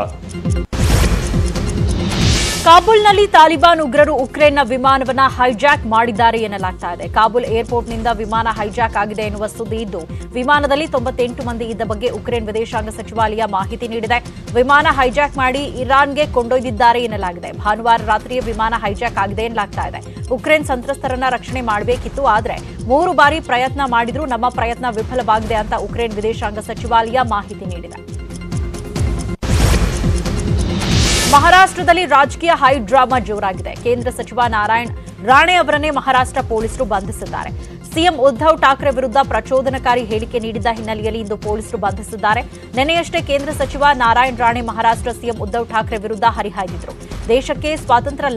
ಕಾಬೂಲ್ನಲ್ಲಿ ತಾಲಿಬಾನ್ ಉಗ್ರರು ಉಕ್ರೇನ್ನ ವಿಮಾನವನ್ನ ಹೈಜಾಕ್ ಮಾಡಿದ್ದಾರೆ ಎನ್ನಲಾಗ್ತಾ ಇದೆ. ಕಾಬೂಲ್ ಏರ್ಪೋರ್ಟ್ನಿಂದ ವಿಮಾನ ಹೈಜಾಕ್ ಆಗಿದೆ ಎನ್ನುವ ಸುದ್ದಿ ಇದ್ದು, ವಿಮಾನದಲ್ಲಿ 98 ಮಂದಿ ಇದ್ದ ಬಗ್ಗೆ ಉಕ್ರೇನ್ ವಿದೇಶಾಂಗ ಸಚಿವಾಲಯ ಮಾಹಿತಿ ನೀಡಿದೆ. ವಿಮಾನ ಹೈಜಾಕ್ ಮಾಡಿ ಇರಾನ್ಗೆ ಕೊಂಡೊಯ್ದಿದ್ದಾರೆ ಎನ್ನಲಾಗಿದೆ. ಭಾನುವಾರ ರಾತ್ರಿಯೇ ವಿಮಾನ ಹೈಜಾಕ್ ಆಗಿದೆ ಎನ್ನಲಾಗ್ತಾ ಇದೆ. ಉಕ್ರೇನ್ ಸಂತ್ರಸ್ತರನ್ನ ರಕ್ಷಣೆ ಮಾಡಬೇಕಿತ್ತು, ಆದರೆ 3 ಬಾರಿ ಪ್ರಯತ್ನ ಮಾಡಿದ್ರೂ ನಮ್ಮ ಪ್ರಯತ್ನ ವಿಫಲವಾಗಿದೆ ಅಂತ ಉಕ್ರೇನ್ ವಿದೇಶಾಂಗ ಸಚಿವಾಲಯ ಮಾಹಿತಿ ನೀಡಿದೆ. ಮಹಾರಾಷ್ಟ್ರದಲ್ಲಿ ರಾಜಕೀಯ ಹೈ ಡ್ರಾಮಾ ಜೋರಾಗಿದೆ. ಕೇಂದ್ರ ಸಚಿವ ನಾರಾಯಣ್ ರಾಣೆ ಅವರನ್ನೇ ಮಹಾರಾಷ್ಟ್ರ ಪೊಲೀಸರು ಬಂಧಿಸಿದ್ದಾರೆ. ಸಿಎಂ ಉದ್ಧವ್ ಠಾಕ್ರೆ ವಿರುದ್ಧ ಪ್ರಚೋದನಕಾರಿ ಹೇಳಿಕೆ ನೀಡಿದ್ದ ಹಿನ್ನೆಲೆಯಲ್ಲಿ ಇಂದು ಪೊಲೀಸರು ಬಂಧಿಸಿದ್ದಾರೆ. ನಿನ್ನೆಯಷ್ಟೇ ಕೇಂದ್ರ ಸಚಿವ ನಾರಾಯಣ್ ರಾಣೆ ಮಹಾರಾಷ್ಟ್ರ ಸಿಎಂ ಉದ್ಧವ್ ಠಾಕ್ರೆ ವಿರುದ್ಧ ಹರಿಹಾಯ್ದಿದ್ರು. ದೇಶಕ್ಕೆ ಸ್ವಾತಂತ್ರ್ಯ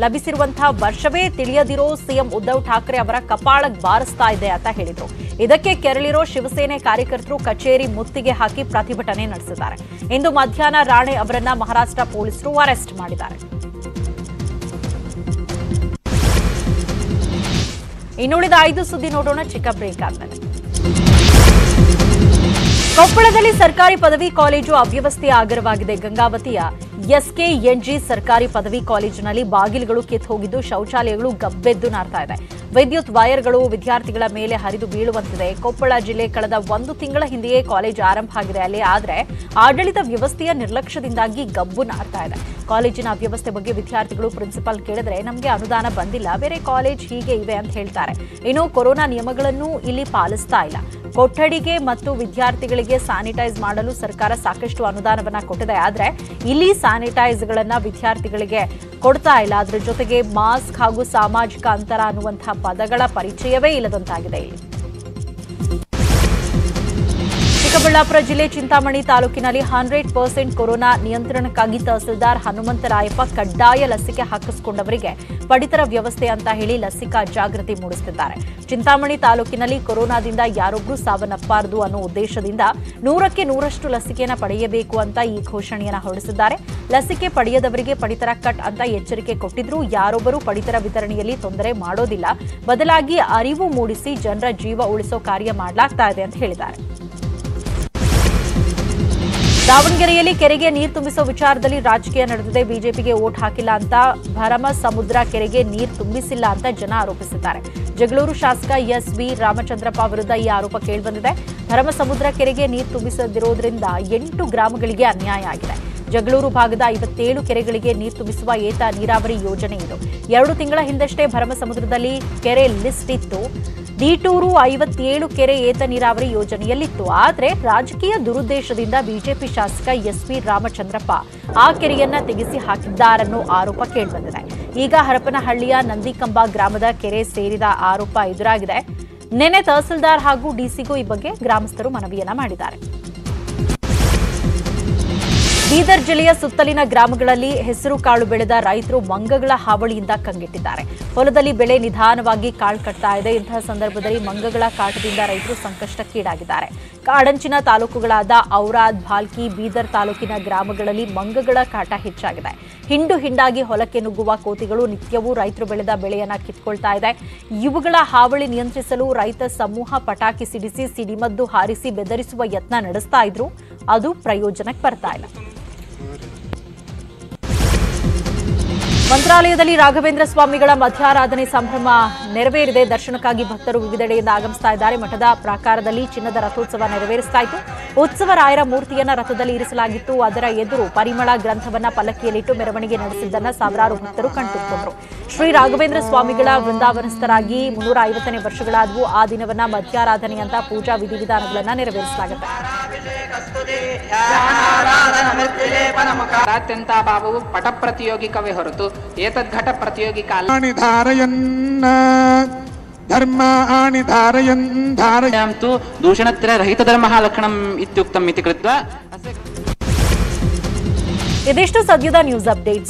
ಲಭಿಸಿರುವಂತಹ ವರ್ಷವೇ ತಿಳಿಯದಿರೋ ಸಿಎಂ ಉದ್ಧವ್ ಠಾಕ್ರೆ ಅವರ ಕಪಾಳಕ್ಕೆ ಬಾರಿಸ್ತಾ ಇದೆ ಅಂತ ಹೇಳಿದ್ರು. ಇದಕ್ಕೆ ಕೆರಳಿರೋ ಶಿವಸೇನೆ ಕಾರ್ಯಕರ್ತರು ಕಚೇರಿ ಮುತ್ತಿಗೆ ಹಾಕಿ ಪ್ರತಿಭಟನೆ ನಡೆಸಿದ್ದಾರೆ. ಇಂದು ಮಧ್ಯಾಹ್ನ ರಾಣೆ ಅವರನ್ನ ಮಹಾರಾಷ್ಟ್ರ ಪೊಲೀಸರು ಅರೆಸ್ಟ್ ಮಾಡಿದ್ದಾರೆ. ಇನ್ನುಳಿದ 5 ಸುದ್ದಿ ನೋಡೋಣ ಚಿಕ್ಕ ಬ್ರೇಕ್ ಆದ್ಮೇಲೆ. ಕೊಪ್ಪಳದಲ್ಲಿ ಸರ್ಕಾರಿ ಪದವಿ ಕಾಲೇಜು ಅವ್ಯವಸ್ಥೆಯ ಆಗರವಾಗಿದೆ. ಗಂಗಾವತಿಯ ಎಸ್ಕೆಎನ್ಜಿ ಸರ್ಕಾರಿ ಪದವಿ ಕಾಲೇಜಿನಲ್ಲಿ ಬಾಗಿಲುಗಳು ಕಿತ್ತು ಹೋಗಿದ್ದು, ಶೌಚಾಲಯಗಳು ಗಬ್ಬೆದ್ದು ನಾರ್ತಾ ಇದೆ. ವಿದ್ಯುತ್ ವೈರ್ಗಳು ವಿದ್ಯಾರ್ಥಿಗಳ ಮೇಲೆ ಹರಿದು ಬೀಳುವಂತಿದೆ. ಕೊಪ್ಪಳ ಜಿಲ್ಲೆ ಕಳೆದ 1 ತಿಂಗಳ ಹಿಂದೆಯೇ ಕಾಲೇಜ್ ಆರಂಭ ಆಗಿದೆ ಅಲ್ಲಿ, ಆದರೆ ಆಡಳಿತ ವ್ಯವಸ್ಥೆಯ ನಿರ್ಲಕ್ಷ್ಯದಿಂದಾಗಿ ಗಬ್ಬು ನಾರ್ತಾ ಇದೆ. ಕಾಲೇಜಿನ ಅವ್ಯವಸ್ಥೆ ಬಗ್ಗೆ ವಿದ್ಯಾರ್ಥಿಗಳು ಪ್ರಿನ್ಸಿಪಾಲ್ ಕೇಳಿದ್ರೆ ನಮಗೆ ಅನುದಾನ ಬಂದಿಲ್ಲ, ಬೇರೆ ಕಾಲೇಜ್ ಹೀಗೆ ಇವೆ ಅಂತ ಹೇಳ್ತಾರೆ. ಇನ್ನು ಕೊರೋನಾ ನಿಯಮಗಳನ್ನು ಇಲ್ಲಿ ಪಾಲಿಸ್ತಾ ಇಲ್ಲ. ಕೊಠಡಿಗೆ ಮತ್ತು ವಿದ್ಯಾರ್ಥಿಗಳಿಗೆ ಸ್ಯಾನಿಟೈಸ್ ಮಾಡಲು ಸರ್ಕಾರ ಸಾಕಷ್ಟು ಅನುದಾನವನ್ನ ಕೊಟ್ಟಿದೆ, ಆದರೆ ಇಲ್ಲಿ ಸ್ಯಾನಿಟೈಸ್ಗಳನ್ನ ವಿದ್ಯಾರ್ಥಿಗಳಿಗೆ ಕೊಡ್ತಾ ಇಲ್ಲ. ಅದರ ಜೊತೆಗೆ ಮಾಸ್ಕ್ ಹಾಗೂ ಸಾಮಾಜಿಕ ಅಂತರ ಅನ್ನುವಂತಹ ಪದಗಳ ಪರಿಚಯವೇ ಇಲ್ಲದಂತಾಗಿದೆ ಇಲ್ಲಿ. ಚಿಕ್ಕಬಳ್ಳಾಪುರ ಜಿಲ್ಲೆ ಚಿಂತಾಮಣಿ ತಾಲೂಕಿನಲ್ಲಿ 100% ಕೊರೋನಾ ನಿಯಂತ್ರಣಕ್ಕಾಗಿ ತಹಸೀಲ್ದಾರ್ ಹನುಮಂತರಾಯಪ್ಪ ಕಡ್ಡಾಯ ಲಸಿಕೆ ಹಾಕಿಸಿಕೊಂಡವರಿಗೆ ಪಡಿತರ ವ್ಯವಸ್ಥೆ ಅಂತ ಹೇಳಿ ಲಸಿಕಾ ಜಾಗೃತಿ ಮೂಡಿಸುತ್ತಿದ್ದಾರೆ. ಚಿಂತಾಮಣಿ ತಾಲೂಕಿನಲ್ಲಿ ಕೊರೋನಾದಿಂದ ಯಾರೊಬ್ಬರೂ ಸಾವನ್ನಪ್ಪಬಾರದು ಅನ್ನೋ ಉದ್ದೇಶದಿಂದ 100ಕ್ಕೆ 100ರಷ್ಟು ಲಸಿಕೆಯನ್ನು ಪಡೆಯಬೇಕು ಅಂತ ಈ ಘೋಷಣೆಯನ್ನು ಹೊರಡಿಸಿದ್ದಾರೆ. ಲಸಿಕೆ ಪಡೆಯದವರಿಗೆ ಪಡಿತರ ಕಟ್ ಅಂತ ಎಚ್ಚರಿಕೆ ಕೊಟ್ಟಿದ್ರು. ಯಾರೊಬ್ಬರೂ ಪಡಿತರ ವಿತರಣೆಯಲ್ಲಿ ತೊಂದರೆ ಮಾಡೋದಿಲ್ಲ, ಬದಲಾಗಿ ಅರಿವು ಮೂಡಿಸಿ ಜನರ ಜೀವ ಉಳಿಸೋ ಕಾರ್ಯ ಮಾಡಲಾಗ್ತಾ ಇದೆ ಅಂತ ಹೇಳಿದ್ದಾರೆ. ದಾವಣಗೆರೆಯಲ್ಲಿ ಕೆರೆಗೆ ನೀರು ತುಂಬಿಸುವ ವಿಚಾರದಲ್ಲಿ ರಾಜಕೀಯ ನಡೆದಿದೆ. ಬಿಜೆಪಿಗೆ ವೋಟ್ ಹಾಕಿಲ್ಲ ಅಂತ ಭರಮಸಮುದ್ರ ಕೆರೆಗೆ ನೀರು ತುಂಬಿಸಿಲ್ಲ ಅಂತ ಜನ ಆರೋಪಿಸಿದ್ದಾರೆ. ಜಗಳೂರು ಶಾಸಕ ಎಸ್.ವಿ. ರಾಮಚಂದ್ರಪ್ಪ ವಿರುದ್ಧ ಈ ಆರೋಪ ಕೇಳಿಬಂದಿದೆ. ಭರಮಸಮುದ್ರ ಕೆರೆಗೆ ನೀರು ತುಂಬಿಸದಿರೋದ್ರಿಂದ 8 ಗ್ರಾಮಗಳಿಗೆ ಅನ್ಯಾಯ ಆಗಿದೆ. ಜಗಳೂರು ಭಾಗದ 57 ಕೆರೆಗಳಿಗೆ ನೀರು ತುಂಬಿಸುವ ಏತ ನೀರಾವರಿ ಯೋಜನೆ ಇದು. 2 ತಿಂಗಳ ಹಿಂದಷ್ಟೇ ಭರಮಸಮುದ್ರದಲ್ಲಿ ಕೆರೆ ಲಿಸ್ಟ್ ಇತ್ತು. ದೀಟೂರು 57 ಕೆರೆ ಏತ ನೀರಾವರಿ ಯೋಜನೆಯಲ್ಲಿತ್ತು. ಆದರೆ ರಾಜಕೀಯ ದುರುದ್ದೇಶದಿಂದ ಬಿಜೆಪಿ ಶಾಸಕ ಎಸ್.ವಿ. ರಾಮಚಂದ್ರಪ್ಪ ಆ ಕೆರೆಯನ್ನ ತೆಗೆಸಿ ಹಾಕಿದ್ದಾರನ್ನೋ ಆರೋಪ ಕೇಳಿಬಂದಿದೆ. ಈಗ ಹರಪನಹಳ್ಳಿಯ ನಂದಿಕಂಬ ಗ್ರಾಮದ ಕೆರೆ ಸೇರಿದ ಆರೋಪ ಎದುರಾಗಿದೆ. ನಿನ್ನೆ ತಹಸೀಲ್ದಾರ್ ಹಾಗೂ ಡಿಸಿಗೂ ಈ ಬಗ್ಗೆ ಗ್ರಾಮಸ್ಥರು ಮನವಿಯನ್ನ ಮಾಡಿದ್ದಾರೆ. ಬೀದರ್ ಜಿಲ್ಲೆಯ ಸುತ್ತಲಿನ ಗ್ರಾಮಗಳಲ್ಲಿ ಹೆಸರು ಕಾಳು ಬೆಳೆದ ರೈತರು ಮಂಗಗಳ ಹಾವಳಿಯಿಂದ ಕಂಗೆಟ್ಟಿದ್ದಾರೆ. ಹೊಲದಲ್ಲಿ ಬೆಳೆ ನಿಧಾನವಾಗಿ ಕಾಳು ಕಟ್ತಾ ಇದೆ. ಇಂತಹ ಸಂದರ್ಭದಲ್ಲಿ ಮಂಗಗಳ ಕಾಟದಿಂದ ರೈತರು ಸಂಕಷ್ಟಕ್ಕೀಡಾಗಿದ್ದಾರೆ. ಕಾಡಂಚಿನ ತಾಲೂಕುಗಳಾದ ಔರಾದ್, ಭಾಲ್ಕಿ, ಬೀದರ್ ತಾಲೂಕಿನ ಗ್ರಾಮಗಳಲ್ಲಿ ಮಂಗಗಳ ಕಾಟ ಹೆಚ್ಚಾಗಿದೆ. ಹಿಂಡು ಹಿಂಡಾಗಿ ಹೊಲಕ್ಕೆ ನುಗ್ಗುವ ಕೋತಿಗಳು ನಿತ್ಯವೂ ರೈತರು ಬೆಳೆದ ಬೆಳೆಯನ್ನ ಕಿತ್ಕೊಳ್ತಾ ಇದೆ. ಇವುಗಳ ಹಾವಳಿ ನಿಯಂತ್ರಿಸಲು ರೈತ ಸಮೂಹ ಪಟಾಕಿ ಸಿಡಿಸಿ ಸಿಡಿಮದ್ದು ಹಾರಿಸಿ ಬೆದರಿಸುವ ಯತ್ನ ನಡೆಸ್ತಾ ಇದ್ರು. ಅದು ಪ್ರಯೋಜನಕ್ಕೆ ಬರ್ತಾ ಇಲ್ಲ. ಮಂತ್ರಾಲಯದಲ್ಲಿ ರಾಘವೇಂದ್ರ ಸ್ವಾಮಿಗಳ ಮಧ್ಯಾರಾಧನೆ ಸಂಭ್ರಮ ನೆರವೇರಿದೆ. ದರ್ಶನಕ್ಕಾಗಿ ಭಕ್ತರು ವಿವಿಧೆಡೆಯಿಂದ ಆಗಮಿಸ್ತಾ ಇದ್ದಾರೆ. ಮಠದ ಪ್ರಾಕಾರದಲ್ಲಿ ಚಿನ್ನದ ರಥೋತ್ಸವ ನೆರವೇರಿಸಲಾಯಿತು. ಉತ್ಸವ ರಾಯರ ಮೂರ್ತಿಯನ್ನ ರಥದಲ್ಲಿ ಇರಿಸಲಾಗಿತ್ತು. ಅದರ ಎದುರು ಪರಿಮಳ ಗ್ರಂಥವನ್ನ ಪಲ್ಲಕ್ಕಿಯಲ್ಲಿಟ್ಟು ಮೆರವಣಿಗೆ ನಡೆಸಿದ್ದನ್ನ ಸಾವಿರಾರು ಭಕ್ತರು ಕಣ್ತುಕೊಂಡರು. ಶ್ರೀ ರಾಘವೇಂದ್ರ ಸ್ವಾಮಿಗಳ ವೃಂದಾವನಸ್ಥರಾಗಿ 350ನೇ ವರ್ಷಗಳಾದವು. ಆ ದಿನವನ್ನ ಮಧ್ಯಾರಾಧನೆ ಅಂತ ಪೂಜಾ ವಿಧಿವಿಧಾನಗಳನ್ನ ನೆರವೇರಿಸಲಾಗುತ್ತೆ. ಅತ್ಯಂತ ಭಾವವು ಪಟ ಪ್ರತಿಯೋಗಿಕವೇ ಹೊರತು ಏತದ್ಘಟ ಪ್ರತಿಯೋಗಿಕ ಧರ್ಮಾಣಿ ಧಾರಯನ್ ಧಾರಯಂತು ದೂಷಣತ್ರಯ ರಹಿತ ಧರ್ಮಃ ಲಕ್ಷಣಂ ಇತ್ಯುಕ್ತಂ ಇತಿ ಕೃತ್ವಾ. ಇದಿಷ್ಟು ಸದ್ಯದ ನ್ಯೂಸ್ ಅಪ್ಡೇಟ್ಸ್.